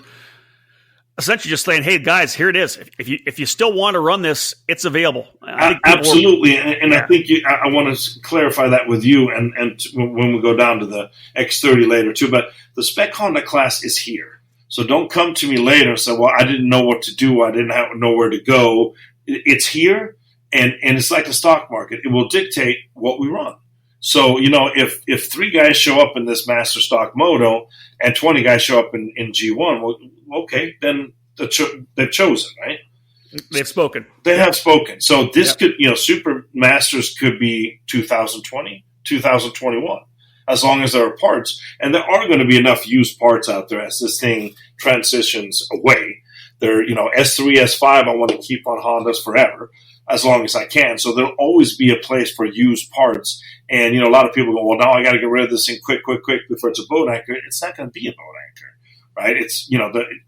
essentially just saying, hey, guys, here it is. If you still want to run this, it's available. Absolutely. And I think I want to clarify that with you and when we go down to the X30 later too. But the Spec Honda class is here. So don't come to me later and say, well, I didn't know what to do. I didn't know where to go. It's here, and it's like the stock market. It will dictate what we run. So, if 3 guys show up in this Master Stock Moto and 20 guys show up in G1, well, okay, then they've chosen, right? They've spoken. They have spoken. So this could, Super Masters could be 2020, 2021, as long as there are parts. And there are going to be enough used parts out there as this thing transitions away. There, S3, S5, I want to keep on Hondas forever, as long as I can. So there'll always be a place for used parts. And, a lot of people go, well, now I got to get rid of this thing quick before it's a boat anchor. It's not going to be a boat anchor, right? It's,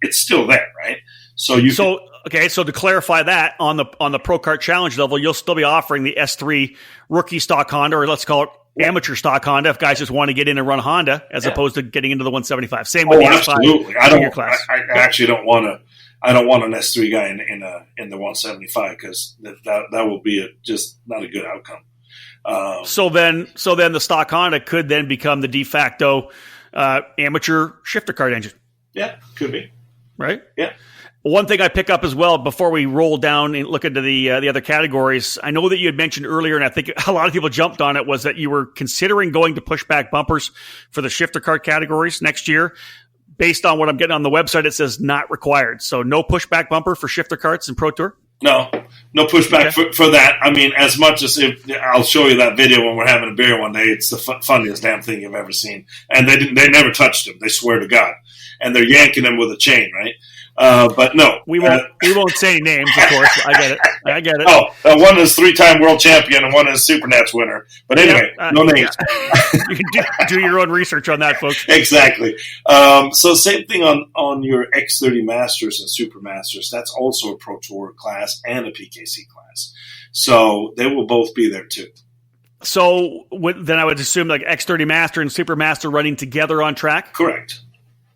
it's still there, right? So to clarify that, on the Pro Kart Challenge level, you'll still be offering the S3 rookie stock Honda, or let's call it amateur stock Honda if guys just want to get in and run Honda as opposed to getting into the 175. Same with the absolutely. S5 class. I actually don't want to. I don't want an S3 guy in the 175 because that will be just not a good outcome. So then the stock Honda could then become the de facto amateur shifter kart engine. Yeah, could be. Right? Yeah. One thing I pick up as well before we roll down and look into the other categories, I know that you had mentioned earlier, and I think a lot of people jumped on it, was that you were considering going to pushback bumpers for the shifter kart categories next year. Based on what I'm getting on the website, it says not required. So no pushback bumper for shifter karts in Pro Tour? No pushback for that. I mean, as much as I'll show you that video when we're having a beer one day. It's the funniest damn thing you've ever seen. And they never touched him. They swear to God. And they're yanking him with a chain, right? But no, we won't say any names, of course. I get it. Oh, one is 3-time world champion and one is Supernats winner. But anyway, no names. You can do your own research on that, folks. Exactly. So same thing on your X30 Masters and Super Masters. That's also a Pro Tour class and a PKC class. So they will both be there too. So then I would assume like X30 Master and Super Master running together on track? Correct.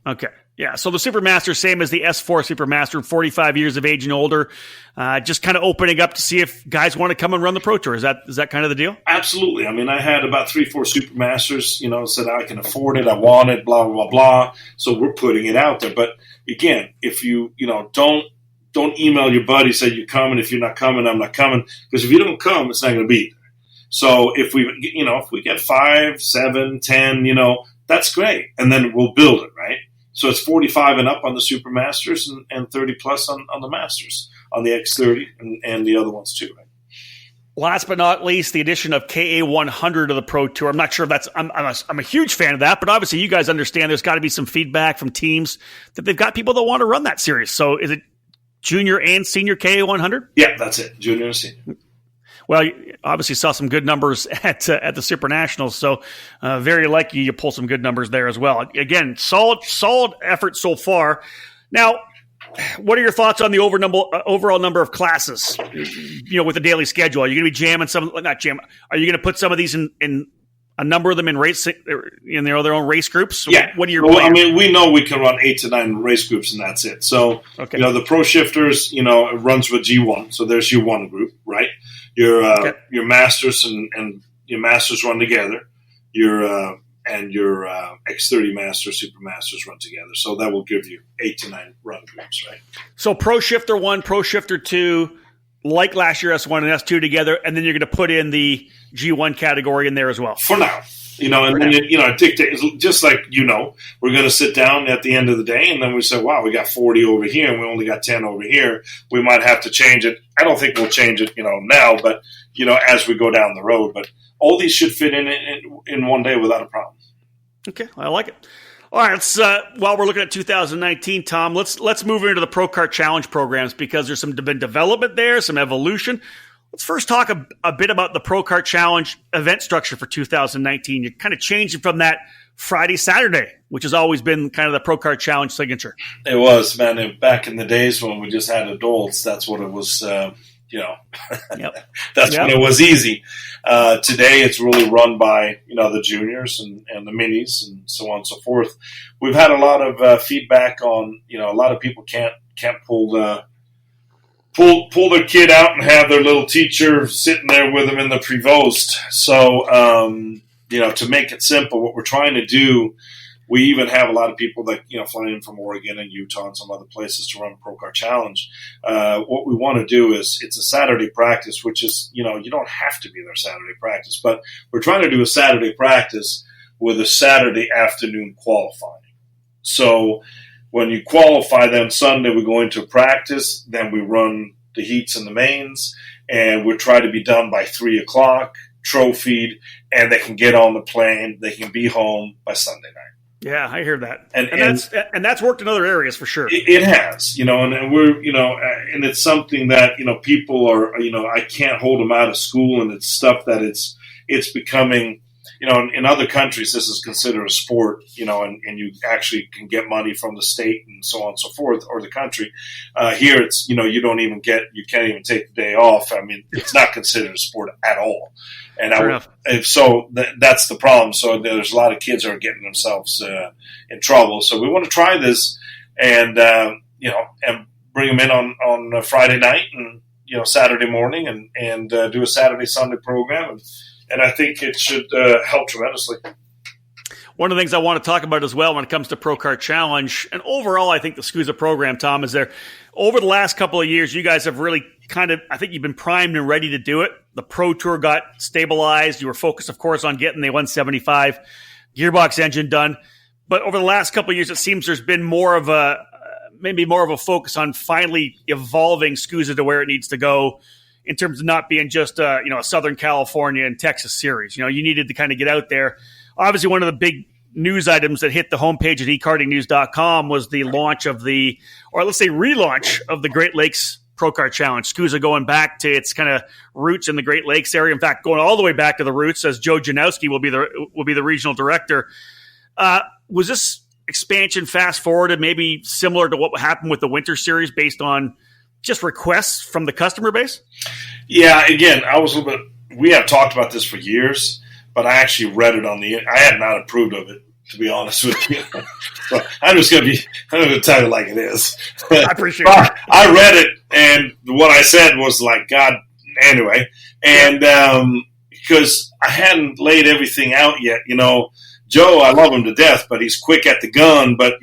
Okay. Yeah, so the Super Master, same as the S4 Super Master, 45 years of age and older, just kind of opening up to see if guys want to come and run the Pro Tour. Is that kind of the deal? Absolutely. I mean, I had about 3-4 Super Masters, said I can afford it, I want it, blah, blah, blah. So we're putting it out there. But again, if you, don't email your buddy, say you're coming. If you're not coming, I'm not coming. Because if you don't come, it's not going to be there. So if we get 5, 7, 10, that's great. And then we'll build it, right? So it's 45 and up on the Super Masters and 30 plus on the Masters, on the X30 and the other ones too, right? Last but not least, the addition of KA100 to the Pro Tour. I'm not sure if that's I'm a huge fan of that, but obviously you guys understand there's got to be some feedback from teams that they've got people that want to run that series. So is it junior and senior KA100? Yeah, that's it, junior and senior. Well, you obviously saw some good numbers at the Super Nationals, so very likely you pull some good numbers there as well. Again, solid effort so far. Now, what are your thoughts on the overall number of classes? With the daily schedule, are you going to be jamming some? Not jamming. Are you going to put some of these in a number of them in race in their own race groups? Yeah. What are your plans? I mean, we know we can run 8 to 9 race groups, and that's it. So, okay. The Pro Shifters, it runs with G1, so there's your one group, right? Your Masters and your Masters run together. Your X30 Masters, Super Masters run together. So that will give you 8 to 9 run groups, right? So Pro Shifter 1, Pro Shifter 2, like last year S1 and S2 together, and then you're going to put in the G1 category in there as well. For now. It dictates, just like, we're going to sit down at the end of the day and then we say, wow, we got 40 over here and we only got 10 over here. We might have to change it. I don't think we'll change it, now, but, as we go down the road. But all these should fit in one day without a problem. Okay, I like it. All right, let's, while we're looking at 2019, Tom, let's move into the Pro Kart Challenge programs because there's been development there, some evolution. Let's first talk a bit about the Pro Kart Challenge event structure for 2019. You're kind of changing from that Friday, Saturday, which has always been kind of the Pro Kart Challenge signature. It was, man. Back in the days when we just had adults, that's what it was, Yep. That's when it was easy. Today it's really run by, the juniors and the minis and so on and so forth. We've had a lot of feedback on, a lot of people can't pull their kid out and have their little teacher sitting there with them in the Prevost. So, to make it simple, what we're trying to do, we even have a lot of people that, fly in from Oregon and Utah and some other places to run Pro Kart Challenge. What we want to do is it's a Saturday practice, which is, you don't have to be there Saturday practice, but we're trying to do a Saturday practice with a Saturday afternoon qualifying. So, when you qualify, then Sunday we go into practice, then we run the heats and the mains, and we try to be done by 3 o'clock, trophied, and they can get on the plane, they can be home by Sunday night. Yeah, I hear that, and that's worked in other areas for sure. It has, and we're, and it's something that people are, I can't hold them out of school, and it's stuff that it's becoming, in other countries, this is considered a sport, and you actually can get money from the state and so on and so forth, or the country. Here, it's, you can't even take the day off. I mean, it's not considered a sport at all. And that's the problem. So there's a lot of kids who are getting themselves in trouble. So we want to try this and bring them in on a Friday night and, Saturday morning and do a Saturday, Sunday program. And I think it should help tremendously. One of the things I want to talk about as well when it comes to Pro Kart Challenge, and overall I think the SCUSA program, Tom, is there over the last couple of years, you guys have really I think you've been primed and ready to do it. The Pro Tour got stabilized. You were focused, of course, on getting the 175 gearbox engine done. But over the last couple of years, it seems there's been maybe more of a focus on finally evolving SCUSA to where it needs to go in terms of not being just a Southern California and Texas series. You needed to kind of get out there. Obviously, one of the big news items that hit the homepage at ekartingnews.com was the launch of relaunch of the Great Lakes Pro Kart Challenge. SCUSA going back to its kind of roots in the Great Lakes area. In fact, going all the way back to the roots, as Joe Janowski will be the regional director. Was this expansion fast forwarded, maybe similar to what happened with the Winter Series, based on just requests from the customer base? Yeah, again, we have talked about this for years, but I actually read it I had not approved of it, to be honest with you. So I'm going to tell you like it is. I appreciate it. I read it, and what I said was like, God, anyway. And because I hadn't laid everything out yet, Joe, I love him to death, but he's quick at the gun. But,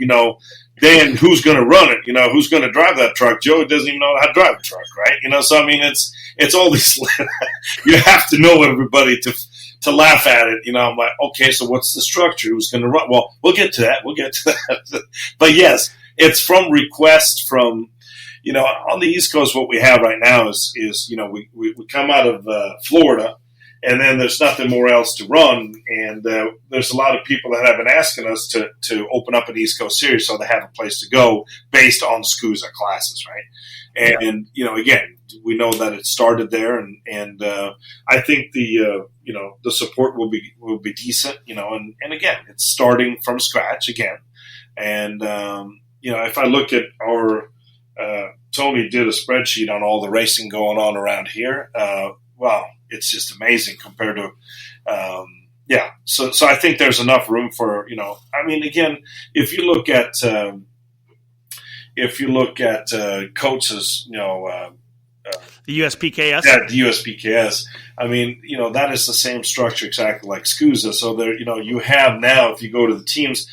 then who's going to run it? Who's going to drive that truck? Joe doesn't even know how to drive a truck, right? So, I mean, it's all these – you have to know everybody to laugh at it. I'm like, okay, so what's the structure? Who's going to run? Well, we'll get to that. But, yes, it's from request from – on the East Coast, what we have right now is we come out of Florida, and then there's nothing more else to run. And there's a lot of people that have been asking us to open up an East Coast series so they have a place to go based on SCUSA classes, right? And again, we know that it started there, and I think the support will be decent, and again, it's starting from scratch again. And if I look at our Tony did a spreadsheet on all the racing going on around here. Wow, it's just amazing compared to, So I think there's enough room for, I mean, again, if you look at Coates', the USPKS? Yeah, the USPKS. I mean, that is the same structure exactly like SCUSA. So there, you have now, if you go to the teams,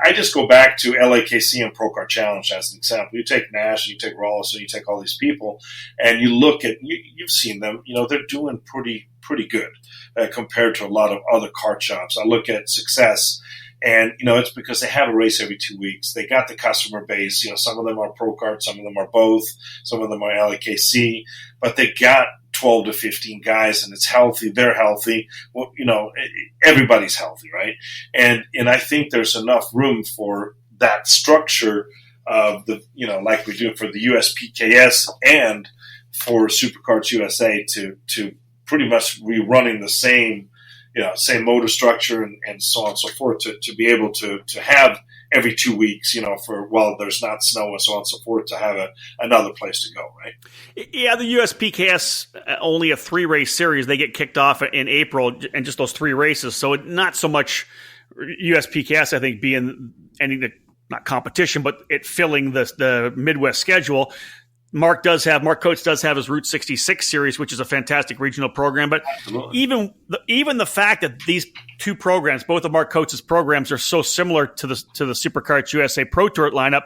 I just go back to LAKC and Pro Kart Challenge as an example. You take Nash, you take Rawlinson, you take all these people, and you look at, you've seen them, they're doing pretty good compared to a lot of other kart shops. I look at Success, and, it's because they have a race every 2 weeks. They got the customer base. Some of them are Pro Kart, some of them are both, some of them are LAKC, but they got 12 to 15 guys, and it's healthy. They're healthy. Well, everybody's healthy, right? And I think there's enough room for that structure of the, like we do for the USPKS and for Superkarts USA to pretty much be running the same motor structure and so on and so forth to be able to have every 2 weeks, for while there's not snow and so on and so forth, to have another place to go, right? Yeah, the USPKS, only a 3-race series. They get kicked off in April, and just those 3 races. So not so much USPKS, I think, being not competition, but it filling the Midwest schedule. Mark Coates does have his Route 66 series, which is a fantastic regional program. But even the fact that these two programs, both of Mark Coates' programs, are so similar to the Superkarts USA Pro Tour lineup,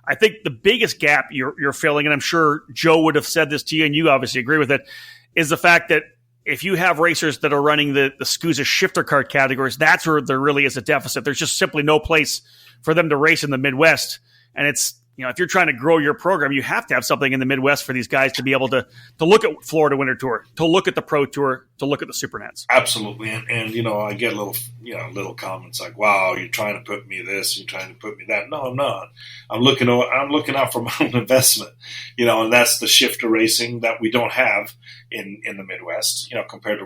I think the biggest gap you're filling, and I'm sure Joe would have said this to you, and you obviously agree with it, is the fact that if you have racers that are running the SCUSA shifter kart categories, that's where there really is a deficit. There's just simply no place for them to race in the Midwest, and it's if you're trying to grow your program, you have to have something in the Midwest for these guys to be able to look at Florida Winter Tour, to look at the Pro Tour, to look at the Supernats. Absolutely. And I get little comments like, wow, you're trying to put me this, you're trying to put me that. No, I'm not. I'm looking out for my own investment, and that's the shifter racing that we don't have in the Midwest, compared to,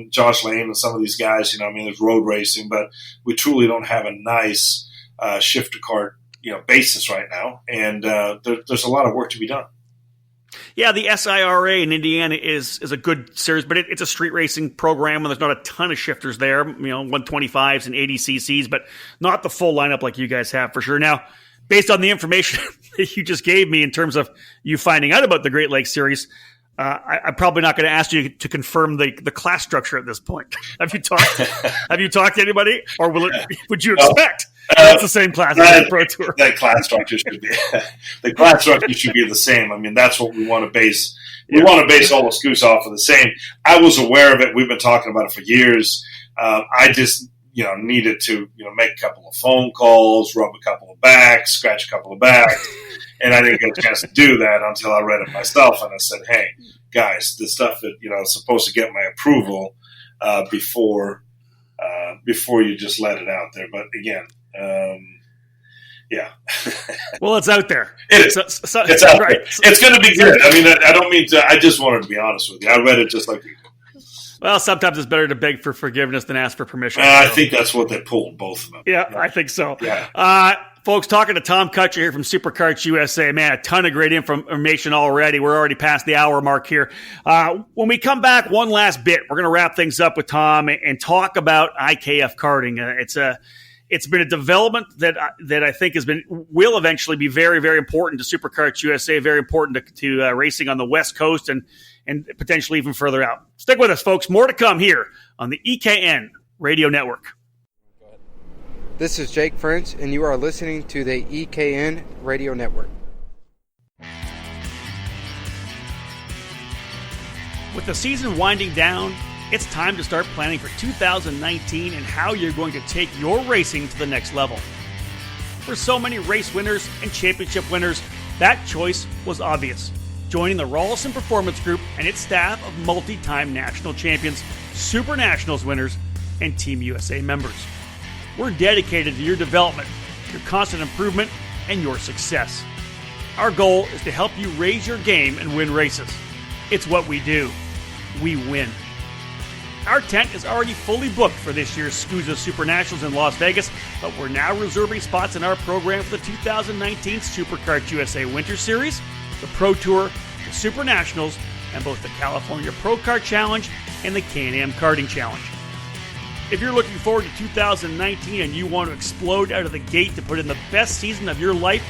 Josh Lane and some of these guys, there's road racing, but we truly don't have a nice shifter kart basis right now, and there's a lot of work to be done. Yeah, the SIRA in Indiana is a good series, but it's a street racing program, and there's not a ton of shifters there, 125s and 80 cc's, but not the full lineup like you guys have for sure. Now, based on the information that you just gave me in terms of you finding out about the Great Lakes Series, I'm probably not going to ask you to confirm the class structure at this point. Have you talked to anybody, or would you expect it's the same class as the Pro Tour? That class structure should be the same. I mean, that's what we want to base. We want to base all the scoops off of the same. I was aware of it. We've been talking about it for years. I just needed to make a couple of phone calls, rub a couple of backs, scratch a couple of backs. And I didn't get a chance to do that until I read it myself. And I said, hey, guys, the stuff that, is supposed to get my approval before you just let it out there. But again, yeah. Well, it's out there. It is. It's out there. It's going to be good. I mean, I don't mean to – I just wanted to be honest with you. I read it just like you. Well, sometimes it's better to beg for forgiveness than ask for permission. I think that's what they pulled, both of them. Yeah, I think so. Yeah. Folks, talking to Tom Kutscher here from Superkarts USA. Man, a ton of great information already. We're already past the hour mark here. When we come back, one last bit, we're going to wrap things up with Tom and talk about IKF karting. It's been a development that I think will eventually be very, very important to Superkarts USA, very important to racing on the West Coast and potentially even further out. Stick with us, folks. More to come here on the EKN Radio Network. This is Jake French, and you are listening to the EKN Radio Network. With the season winding down, it's time to start planning for 2019 and how you're going to take your racing to the next level. For so many race winners and championship winners, that choice was obvious. Joining the Rawlison Performance Group and its staff of multi-time national champions, Super Nationals winners, and Team USA members. We're dedicated to your development, your constant improvement, and your success. Our goal is to help you raise your game and win races. It's what we do. We win. Our tent is already fully booked for this year's SCUSA Super Nationals in Las Vegas, but we're now reserving spots in our program for the 2019 Superkarts USA Winter Series, the Pro Tour, the Super Nationals, and both the California Pro Kart Challenge and the Can-Am Karting Challenge. If you're looking forward to 2019 and you want to explode out of the gate to put in the best season of your life,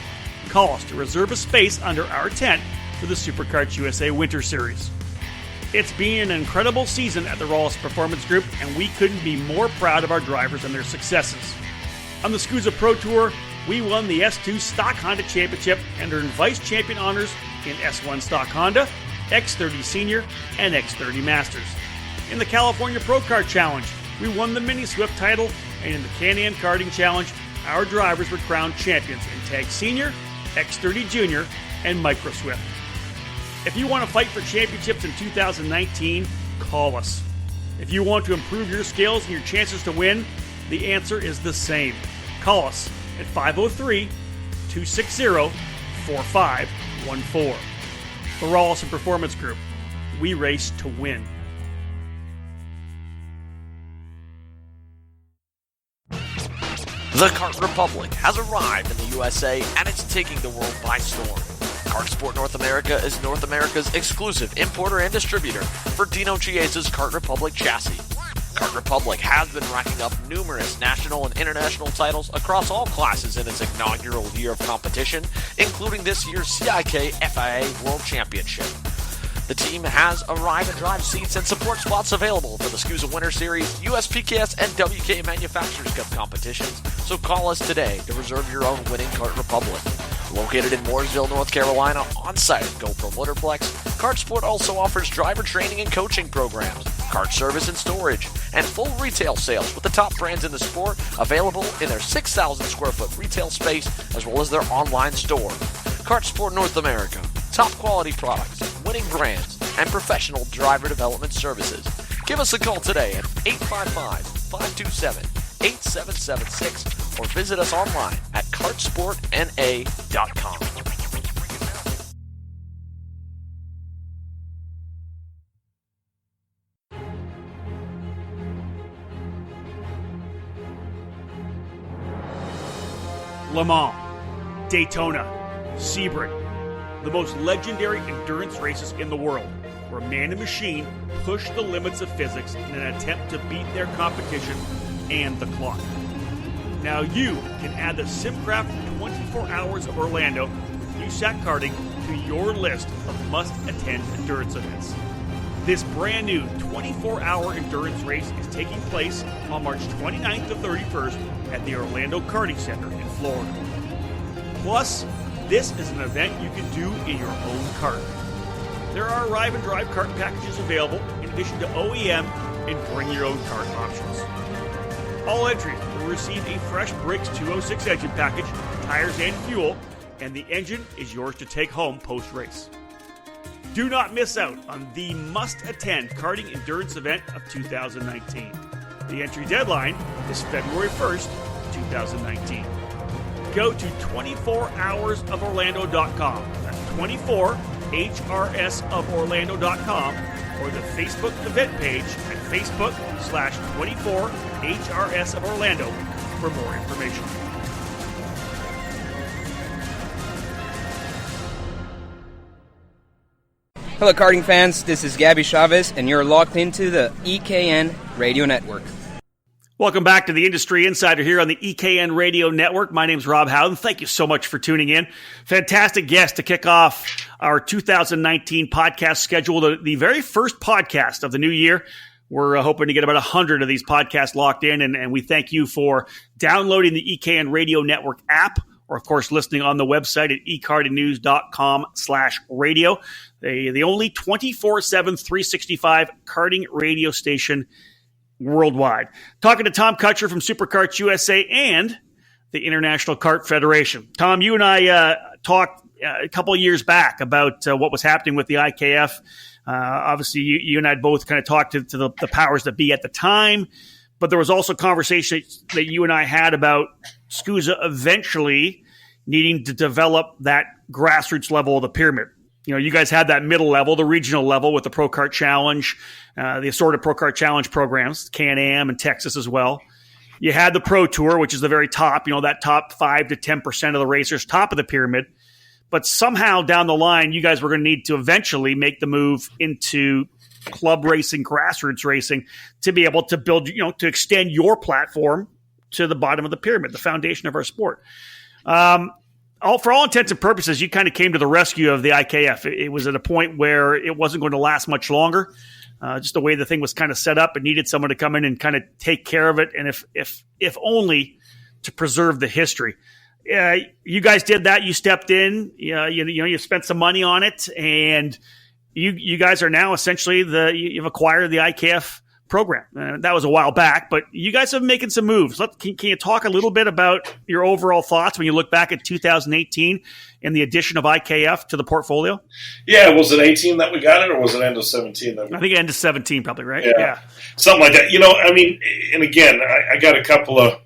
call us to reserve a space under our tent for the Superkarts USA Winter Series. It's been an incredible season at the Rawlison Performance Group, and we couldn't be more proud of our drivers and their successes. On the SCUSA Pro Tour, we won the S2 Stock Honda Championship and earned vice champion honors in S1 Stock Honda, X30 Senior, and X30 Masters. In the California Pro Kart Challenge, we won the Mini Swift title, and in the Can-Am Karting Challenge, our drivers were crowned champions in Tag Senior, X30 Junior, and Micro Swift. If you want to fight for championships in 2019, call us. If you want to improve your skills and your chances to win, the answer is the same. Call us at 503-260-4514. The Rawlison Performance Group. We race to win. The Kart Republic has arrived in the USA, and it's taking the world by storm. Kartsport North America is North America's exclusive importer and distributor for Dino Chiesa's Kart Republic chassis. Kart Republic has been racking up numerous national and international titles across all classes in its inaugural year of competition, including this year's CIK FIA World Championship. The team has arrive and drive seats and support spots available for the SCUSA Winter Series, USPKS, and WK Manufacturers Cup competitions, so call us today to reserve your own winning Kart Republic. Located in Mooresville, North Carolina, on-site at GoPro Motorplex, KartSport also offers driver training and coaching programs, kart service and storage, and full retail sales with the top brands in the sport available in their 6,000 square foot retail space as well as their online store. KartSport North America, top quality products, winning brands, and professional driver development services. Give us a call today at 855-527-8776 or visit us online at kartsportna.com. Le Mans, Daytona, Sebring, the most legendary endurance races in the world, where man and machine push the limits of physics in an attempt to beat their competition and the clock. Now you can add the Simcraft 24 Hours of Orlando with USAC Karting to your list of must-attend endurance events. This brand new 24-hour endurance race is taking place on March 29th to 31st at the Orlando Karting Center in Florida. Plus, this is an event you can do in your own kart. There are arrive and drive kart packages available in addition to OEM and bring your own kart options. All entries will receive a fresh Briggs 206 engine package, tires and fuel, and the engine is yours to take home post-race. Do not miss out on the must-attend karting endurance event of 2019. The entry deadline is February 1st, 2019. Go to 24hoursoforlando.com. That's 24hrsofOrlando.com or the Facebook event page at Facebook/24HRS of Orlando for more information. Hello, karting fans. This is Gabby Chavez, and you're locked into the EKN Radio Network. Welcome back to the Industry Insider here on the EKN Radio Network. My name is Rob Howden. Thank you so much for tuning in. Fantastic guest to kick off our 2019 podcast schedule, the very first podcast of the new year. We're hoping to get about 100 of these podcasts locked in, and we thank you for downloading the EKN Radio Network app, or, of course, listening on the website at ekartingnews.com/radio. The only 24/7, 365 karting radio station worldwide. Talking to Tom Kutscher from Superkarts USA and the International Kart Federation. Tom, you and I talked a couple of years back about what was happening with the IKF. Obviously, you and I both kind of talked to the powers that be at the time, but there was also conversation that you and I had about SCUSA eventually needing to develop that grassroots level of the pyramid. You know, you guys had that middle level, the regional level with the Pro Kart Challenge, the assorted Pro Kart Challenge programs, Can-Am and Texas as well. You had the Pro Tour, which is the very top, that top 5 to 10% of the racers, top of the pyramid. But somehow down the line, you guys were going to need to eventually make the move into club racing, grassroots racing, to be able to build, to extend your platform to the bottom of the pyramid, the foundation of our sport. For all intents and purposes, you kind of came to the rescue of the IKF. It was at a point where it wasn't going to last much longer. Just the way the thing was kind of set up, it needed someone to come in and kind of take care of it, and if only to preserve the history. You guys did that. You stepped in. You spent some money on it, and you guys are now essentially you've acquired the IKF program. That was a while back, but you guys have been making some moves. Can you talk a little bit about your overall thoughts when you look back at 2018 and the addition of IKF to the portfolio? Yeah, was it 18 that we got it, or was it end of 17? I think end of 17 probably, right? Yeah. Something like that. And again, I got a couple of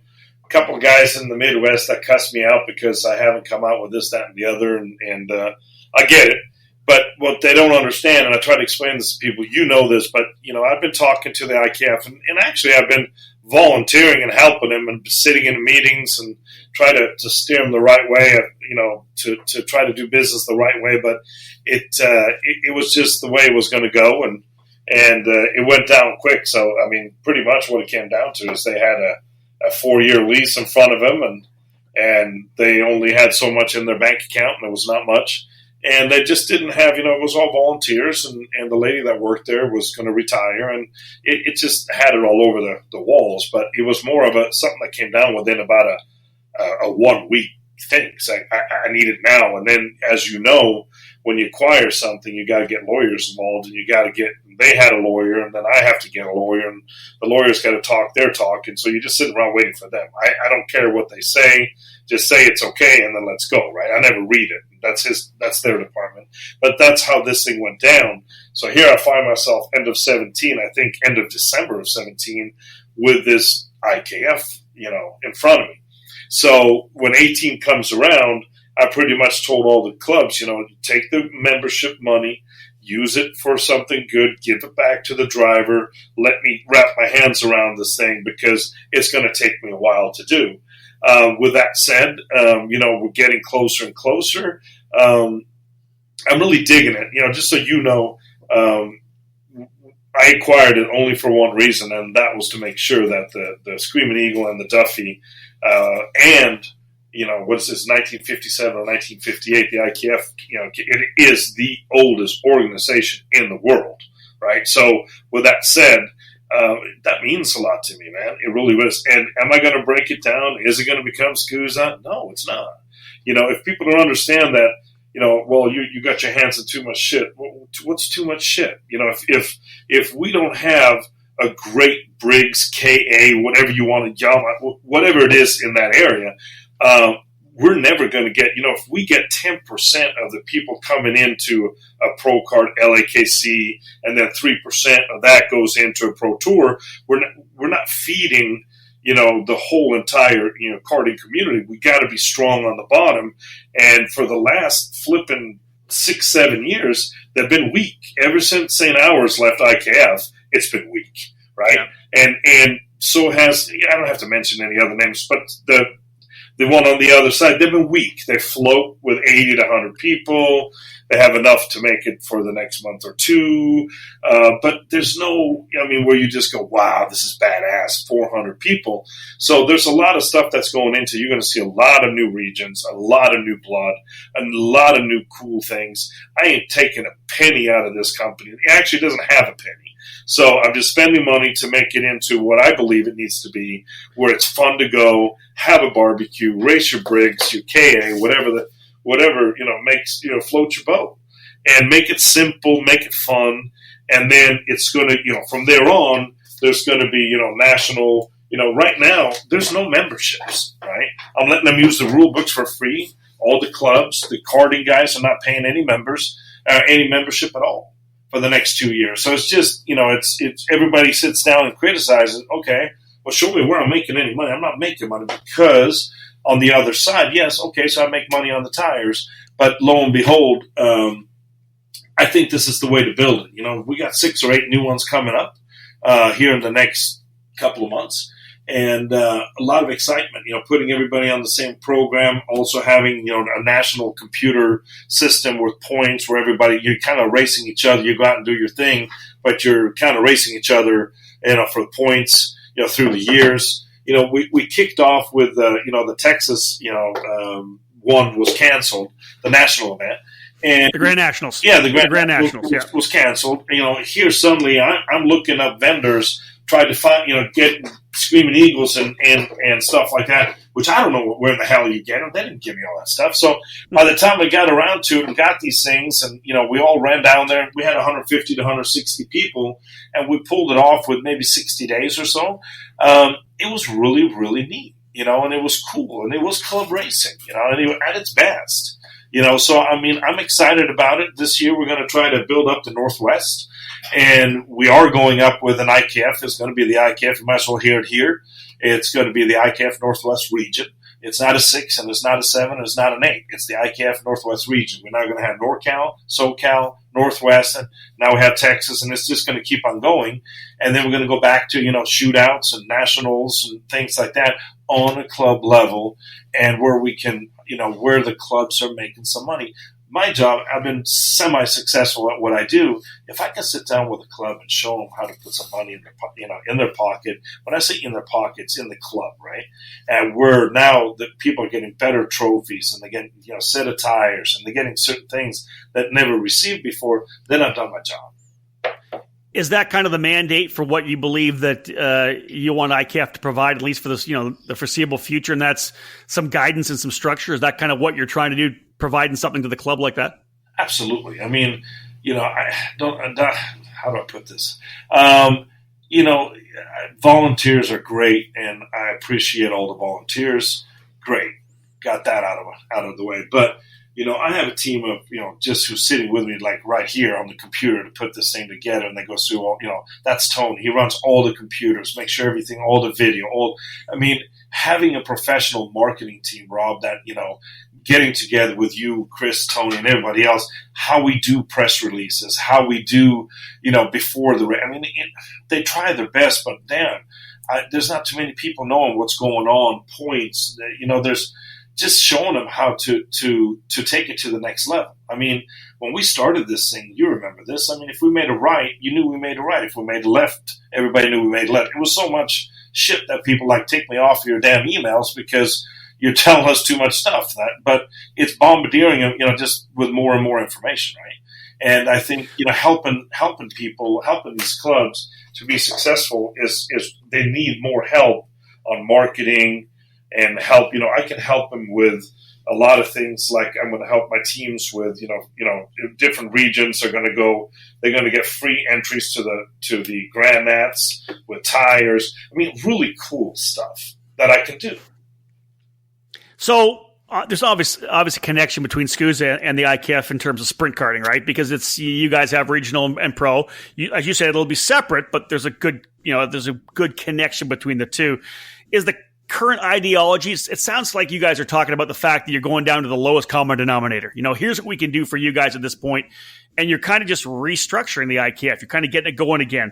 guys in the Midwest that cuss me out because I haven't come out with this, that, and the other, and I get it. But what they don't understand, and I try to explain this to people, this, but, I've been talking to the IKF, and actually I've been volunteering and helping them and sitting in meetings and try to steer them the right way, to try to do business the right way. But it was just the way it was going to go, and it went down quick. So, pretty much what it came down to is they had a 4-year lease in front of them, and they only had so much in their bank account, and it was not much. And they just didn't have, it was all volunteers, and the lady that worked there was going to retire, and it just had it all over the walls. But it was more of something that came down within about a 1 week things. I need it now. And then, as you know, when you acquire something, you got to get lawyers involved, and you got to get. They had a lawyer, and then I have to get a lawyer, and the lawyers got to talk their talk, and so you just sit around waiting for them. I don't care what they say; just say it's okay, and then let's go. Right? I never read it. That's their department. But that's how this thing went down. So here I find myself end of 17, I think end of December of 17, with this IKF, in front of me. So when 18 comes around, I pretty much told all the clubs, take the membership money, use it for something good, give it back to the driver, let me wrap my hands around this thing because it's going to take me a while to do. With that said, we're getting closer and closer. I'm really digging it. Just so you know, I acquired it only for one reason, and that was to make sure that the Screaming Eagle and the Duffy and what is this, 1957 or 1958, the IKF, it is the oldest organization in the world, right? So with that said, that means a lot to me, man. It really is. And am I going to break it down? Is it going to become SCUSA? No, it's not. If people don't understand that, well, you got your hands in too much shit. What's too much shit? If we don't have a great Briggs, KA, whatever you want to, whatever it is in that area, we're never going to get, if we get 10% of the people coming into a Pro Kart LAKC and then 3% of that goes into a Pro Tour, we're not feeding, the whole entire, karting community. We got to be strong on the bottom. And for the last flipping 6-7 years, they've been weak. Ever since St. Hours left IKF, it's been weak, right? Yeah. And so has, I don't have to mention any other names, but the one on the other side, they've been weak. They float with 80 to 100 people. They have enough to make it for the next month or two. But there's no, where you just go, wow, this is badass, 400 people. So there's a lot of stuff that's going into. You're going to see a lot of new regions, a lot of new blood, a lot of new cool things. I ain't taking a penny out of this company. It actually doesn't have a penny. So I'm just spending money to make it into what I believe it needs to be, where it's fun to go, have a barbecue, race your Briggs, your KA, whatever makes, float your boat, and make it simple, make it fun. And then it's going to, from there on, there's going to be, national, right now, there's no memberships, right? I'm letting them use the rule books for free. All the clubs, the karting guys are not paying any membership at all for the next 2 years. So it's just, it's everybody sits down and criticizes, okay, well, show me where I'm making any money. I'm not making money because on the other side, yes, okay, so I make money on the tires. But lo and behold, I think this is the way to build it. We got 6 or 8 new ones coming up here in the next couple of months. And a lot of excitement, putting everybody on the same program, also having, a national computer system with points where you're kind of racing each other. You go out and do your thing, but you're kind of racing each other, for points, through the years. We kicked off with, the Texas, one was canceled, the national event. And the Grand Nationals. Yeah, the Grand Nationals was canceled. Here suddenly I'm looking up vendors, trying to find, get Screaming Eagles and stuff like that, which I don't know where in the hell you get them. They didn't give me all that stuff. So by the time we got around to it and got these things, and we all ran down there. We had 150 to 160 people, and we pulled it off with maybe 60 days or so. It was really, really neat, and it was cool, and it was club racing, and it was at its best. So I'm excited about it. This year we're going to try to build up the Northwest, and we are going up with an IKF. It's going to be the IKF. You might as well hear it here. It's going to be the IKF Northwest region. It's not a 6, and it's not a 7, and it's not an 8. It's the IKF Northwest region. We're now going to have NorCal, SoCal, Northwest, and now we have Texas, and it's just going to keep on going. And then we're going to go back to, shootouts and nationals and things like that on a club level, and where we can, where the clubs are making some money. My job, I've been semi-successful at what I do. If I can sit down with a club and show them how to put some money in their pocket, when I say in their pockets, in the club, right? And where now the people are getting better trophies, and they're getting, set of tires, and they're getting certain things that never received before, then I've done my job. Is that kind of the mandate for what you believe that you want ICAF to provide, at least for this, the foreseeable future, and that's some guidance and some structure? Is that kind of what you're trying to do, providing something to the club like that? Absolutely. I mean, I don't. How do I put this? Volunteers are great, and I appreciate all the volunteers. Great, got that out of the way. But I have a team of just who's sitting with me, like right here on the computer, to put this thing together, and they go through all. That's Tony. He runs all the computers, make sure everything, all the video, having a professional marketing team, Rob, that getting together with you, Chris, Tony, and everybody else, how we do press releases, how we do, before the they try their best, but damn, there's not too many people knowing what's going on, points, there's just showing them how to take it to the next level. I mean, when we started this thing, you remember this. I mean, if we made a right, you knew we made a right. If we made a left, everybody knew we made a left. It was so much shit that people take me off your damn emails because you're telling us too much stuff. But it's bombardiering them, just with more and more information, right? And I think helping people, helping these clubs to be successful is they need more help on marketing and help. I can help them with a lot of things. Like I'm going to help my teams with different regions are going to go. They're going to get free entries to the Grand Nats with tires. I mean, really cool stuff that I can do. So there's obviously a connection between SCUSA and the IKF in terms of sprint karting, right? Because it's you guys have regional and pro. As you said, it'll be separate, but there's a good connection between the two. Is the current ideology? It sounds like you guys are talking about the fact that you're going down to the lowest common denominator. Here's what we can do for you guys at this point, and you're kind of just restructuring the IKF. You're kind of getting it going again.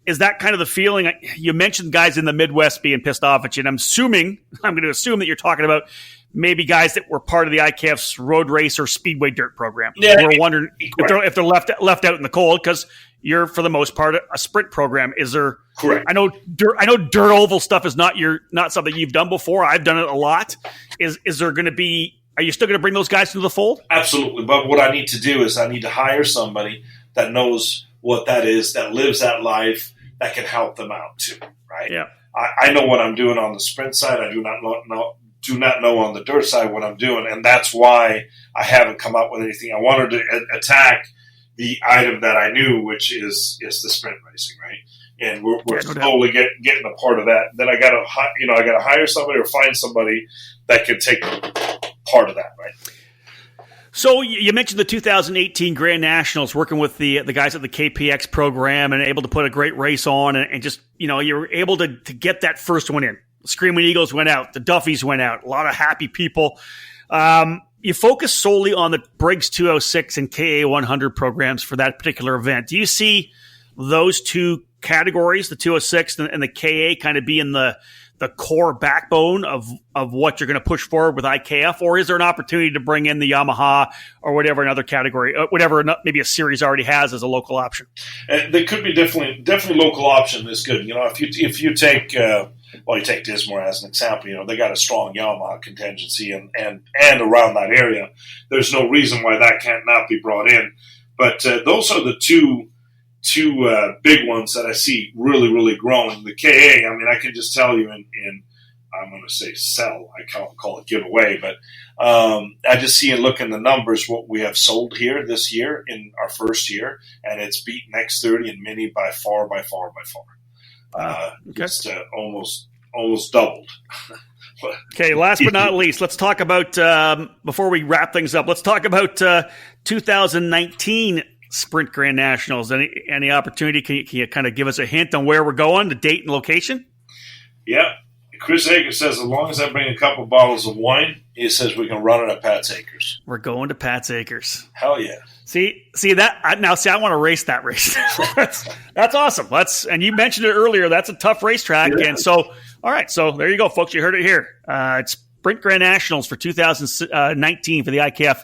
Is that kind of the feeling? You mentioned guys in the Midwest being pissed off at you, and I'm going to assume that you're talking about maybe guys that were part of the ICAF's road race or speedway dirt program. Yeah, we're wondering if they're left out in the cold because you're, for the most part, a sprint program. Is there? Correct. I know dirt oval stuff is not something you've done before. I've done it a lot. Is there going to be? Are you still going to bring those guys into the fold? Absolutely. But what I need to do is I need to hire somebody that knows what that is, that lives that life, that can help them out too. Right. Yeah. I know what I'm doing on the sprint side. I do not know on the dirt side what I'm doing, and that's why I haven't come up with anything. I wanted to attack the item that I knew, which is the sprint racing, right? And we're slowly getting a part of that. Then I got to hire somebody or find somebody that can take part of that, right? So you mentioned the 2018 Grand Nationals, working with the guys at the KPX program and able to put a great race on, and just you were able to get that first one in. Screaming Eagles went out. The Duffys went out. A lot of happy people. You focus solely on the Briggs 206 and KA 100 programs for that particular event. Do you see those two categories, the 206 and the KA, kind of being the core backbone of what you're going to push forward with IKF? Or is there an opportunity to bring in the Yamaha or whatever another category, whatever maybe a series already has as a local option? There could be definitely local option is good. If you take you take Dismore as an example. They got a strong Yamaha contingency and around that area. There's no reason why that can't not be brought in. But those are the two big ones that I see really, really growing. The KA, I can just tell you in I'm going to say sell. I can't call it giveaway, but I just see and look in the numbers what we have sold here this year in our first year, and it's beaten X30 and Mini by far. Okay. Just almost doubled. Okay, last but not least, let's talk about, before we wrap things up, let's talk about 2019 Sprint Grand Nationals. Any opportunity? Can you kind of give us a hint on where we're going, the date and location? Yeah. Chris Akers says as long as I bring a couple bottles of wine, he says we can run it at Pat's Acres. We're going to Pat's Acres. Hell yeah. See that now. I want to race that race. that's awesome. And you mentioned it earlier. That's a tough racetrack. Yeah. And so, all right. So there you go, folks. You heard it here. It's Sprint Grand Nationals for 2019 for the IKF.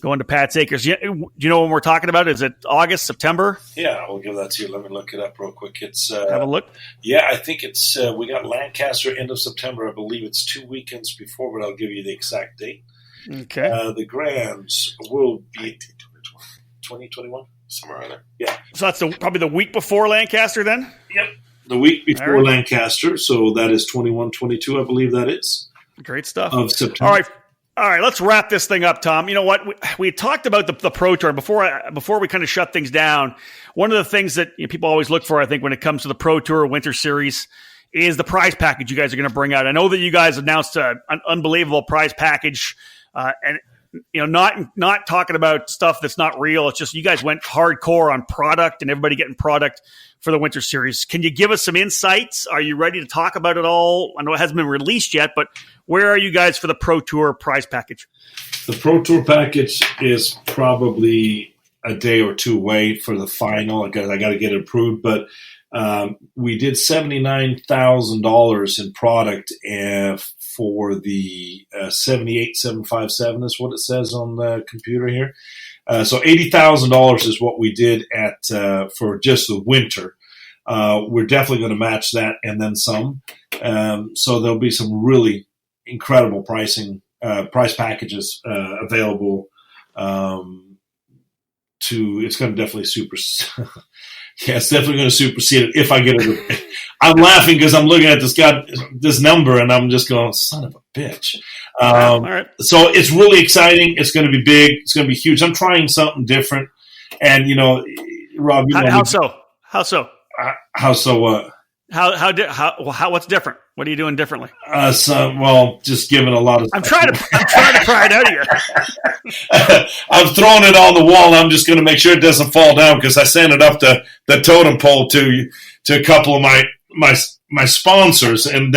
Going to Pat's Acres. Do you know when we're talking about? Is it August, September? Yeah, I'll give that to you. Let me look it up real quick. It's have a look. Yeah, I think it's we got Lancaster end of September. I believe it's 2 weekends before, but I'll give you the exact date. Okay. The Grands will be 2021, somewhere around there. Yeah. So that's probably the week before Lancaster then? Yep. The week before right. Lancaster. So that is 21-22, I believe that is. Great stuff. Of September. All right, let's wrap this thing up, Tom. You know what? We talked about the Pro Tour. Before we kind of shut things down, one of the things that people always look for, I think, when it comes to the Pro Tour Winter Series is the prize package you guys are going to bring out. I know that you guys announced an unbelievable prize package, and not talking about stuff that's not real. It's just you guys went hardcore on product and everybody getting product for the Winter Series. Can you give us some insights? Are you ready to talk about it all? I know it hasn't been released yet, but where are you guys for the Pro Tour prize package? The Pro Tour package is probably a day or two away for the final. I got to get it approved, but we did $79,000 in product for the 78757 is what it says on the computer here. So $80,000 is what we did for just the winter. We're definitely going to match that and then some. So there'll be some really incredible price packages available. It's going to definitely it's definitely going to supersede it if I get it. I'm laughing because I'm looking at this number, and I'm just going, son of a bitch. All right. So it's really exciting. It's going to be big. It's going to be huge. I'm trying something different. And, Rob, how so? How so? How so what? What's different? What are you doing differently? Just giving a lot of. I'm trying to pry it out of you. I'm throwing it on the wall. I'm just going to make sure it doesn't fall down because I sent it up the totem pole to a couple of my sponsors, and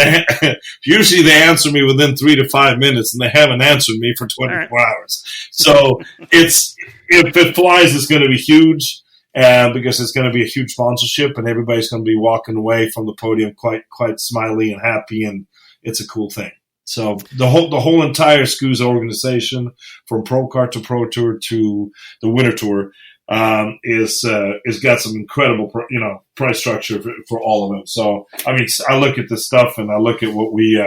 usually they answer me within 3 to 5 minutes, and they haven't answered me for 24 hours. So if it flies, it's going to be huge. Because it's going to be a huge sponsorship, and everybody's going to be walking away from the podium quite smiley and happy, and it's a cool thing. So the whole entire SCUSA organization, from Pro Kart to Pro Tour to the Winter Tour, is got some incredible price structure for all of them. So I mean, I look at this stuff and I look at what we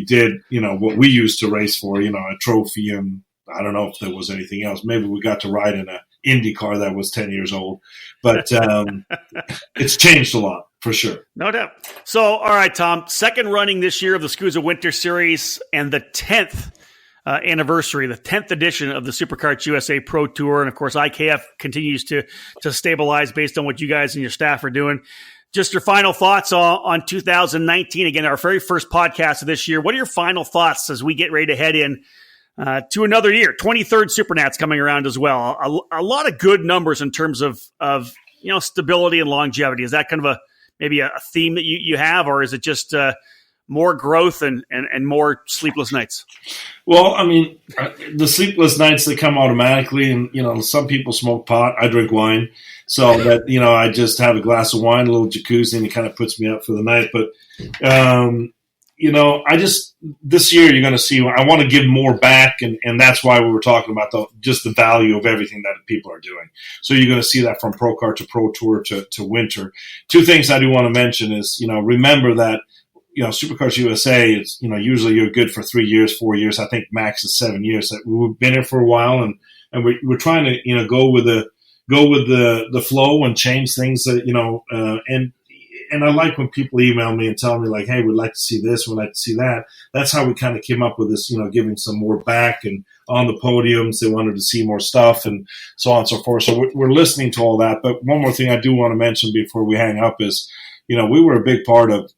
did, what we used to race for, a trophy, and I don't know if there was anything else. Maybe we got to ride in a Indy car that was 10 years old, but it's changed a lot for sure. No doubt. So, all right, Tom, second running this year of the SCUSA Winter Series and the 10th anniversary, the 10th edition of the Superkarts USA Pro Tour. And of course, IKF continues to stabilize based on what you guys and your staff are doing. Just your final thoughts on 2019. Again, our very first podcast of this year. What are your final thoughts as we get ready to head in to another year? 23rd Supernats coming around as well. A lot of good numbers in terms of stability and longevity. Is that kind of maybe a theme that you have, or is it just more growth and more sleepless nights? Well, I mean, the sleepless nights, they come automatically, and some people smoke pot. I drink wine, so that I just have a glass of wine, a little jacuzzi, and it kind of puts me up for the night. But this year you're going to see, I want to give more back, and that's why we were talking about just the value of everything that people are doing. So you're going to see that from Pro Kart to Pro Tour to Winter. Two things I do want to mention is, remember that, Supercars USA is, usually you're good for 3 years, 4 years. I think max is 7 years. We've been here for a while, and we're trying to, go with the flow and change things that, and I like when people email me and tell me, like, hey, we'd like to see this, we'd like to see that. That's how we kind of came up with this, giving some more back, and on the podiums, they wanted to see more stuff and so on and so forth. So we're listening to all that. But one more thing I do want to mention before we hang up is, we were a big part of,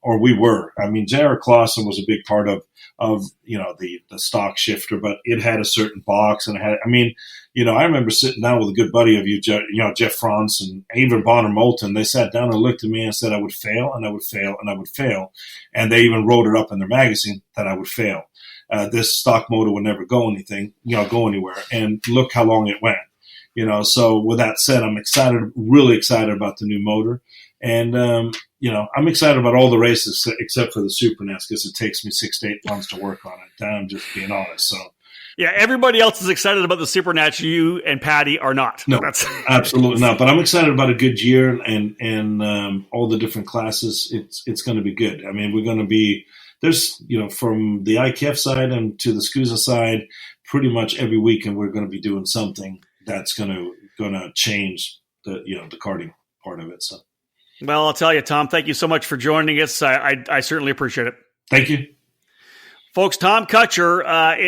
J.R. Clausen was a big part of the stock shifter, but it had a certain box, and I remember sitting down with a good buddy of you, Jeff Franz, and even Bonner Moulton. They sat down and looked at me and said I would fail, and I would fail, and I would fail. And they even wrote it up in their magazine that I would fail. This stock motor would never go anywhere. And look how long it went. So with that said, I'm really excited about the new motor. And, I'm excited about all the races except for the Supernats, because it takes me 6 to 8 months to work on it. I'm just being honest. So, yeah, everybody else is excited about the Supernats. You and Patty are not. No, absolutely not. But I'm excited about a good year and all the different classes. It's going to be good. I mean, we're going to be there's from the IKF side and to the SCUSA side, pretty much every weekend we're going to be doing something that's going to gonna change the karting part of it. So, well, I'll tell you, Tom, thank you so much for joining us. I certainly appreciate it. Thank you. Folks, Tom Kutscher,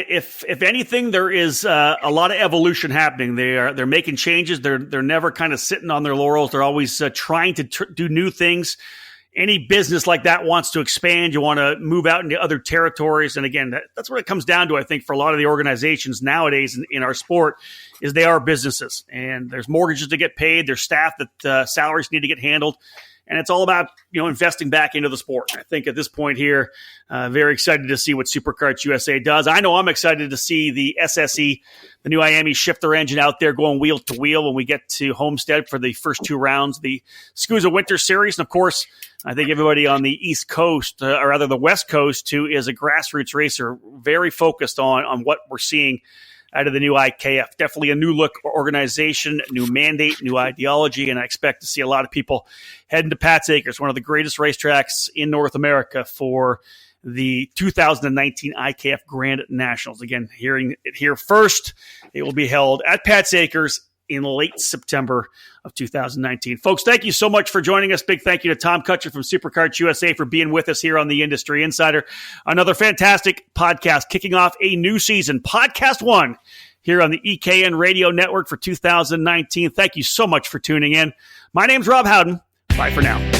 if anything, there is a lot of evolution happening. They're making changes. They're never kind of sitting on their laurels. They're always trying to do new things. Any business like that wants to expand. You want to move out into other territories. And again, that's what it comes down to, I think, for a lot of the organizations nowadays in our sport, is they are businesses. And there's mortgages to get paid. There's staff that salaries need to get handled. And it's all about, investing back into the sport. I think at this point here, very excited to see what Superkarts USA does. I know I'm excited to see the SSE, the new Miami shifter engine out there going wheel to wheel when we get to Homestead for the first 2 rounds, the SCUSA Winter Series. And of course, I think everybody on the East Coast, or rather the West Coast, who is a grassroots racer, very focused on what we're seeing out of the new IKF. Definitely a new look organization, new mandate, new ideology, and I expect to see a lot of people heading to Pat's Acres, one of the greatest racetracks in North America, for the 2019 IKF Grand Nationals. Again, hearing it here first, it will be held at Pat's Acres in late September of 2019. Folks, thank you so much for joining us. Big thank you to Tom Kutscher from Superkarts USA for being with us here on the Industry Insider. Another fantastic podcast kicking off a new season, Podcast 1, here on the EKN Radio Network for 2019. Thank you so much for tuning in. My name's Rob Howden. Bye for now.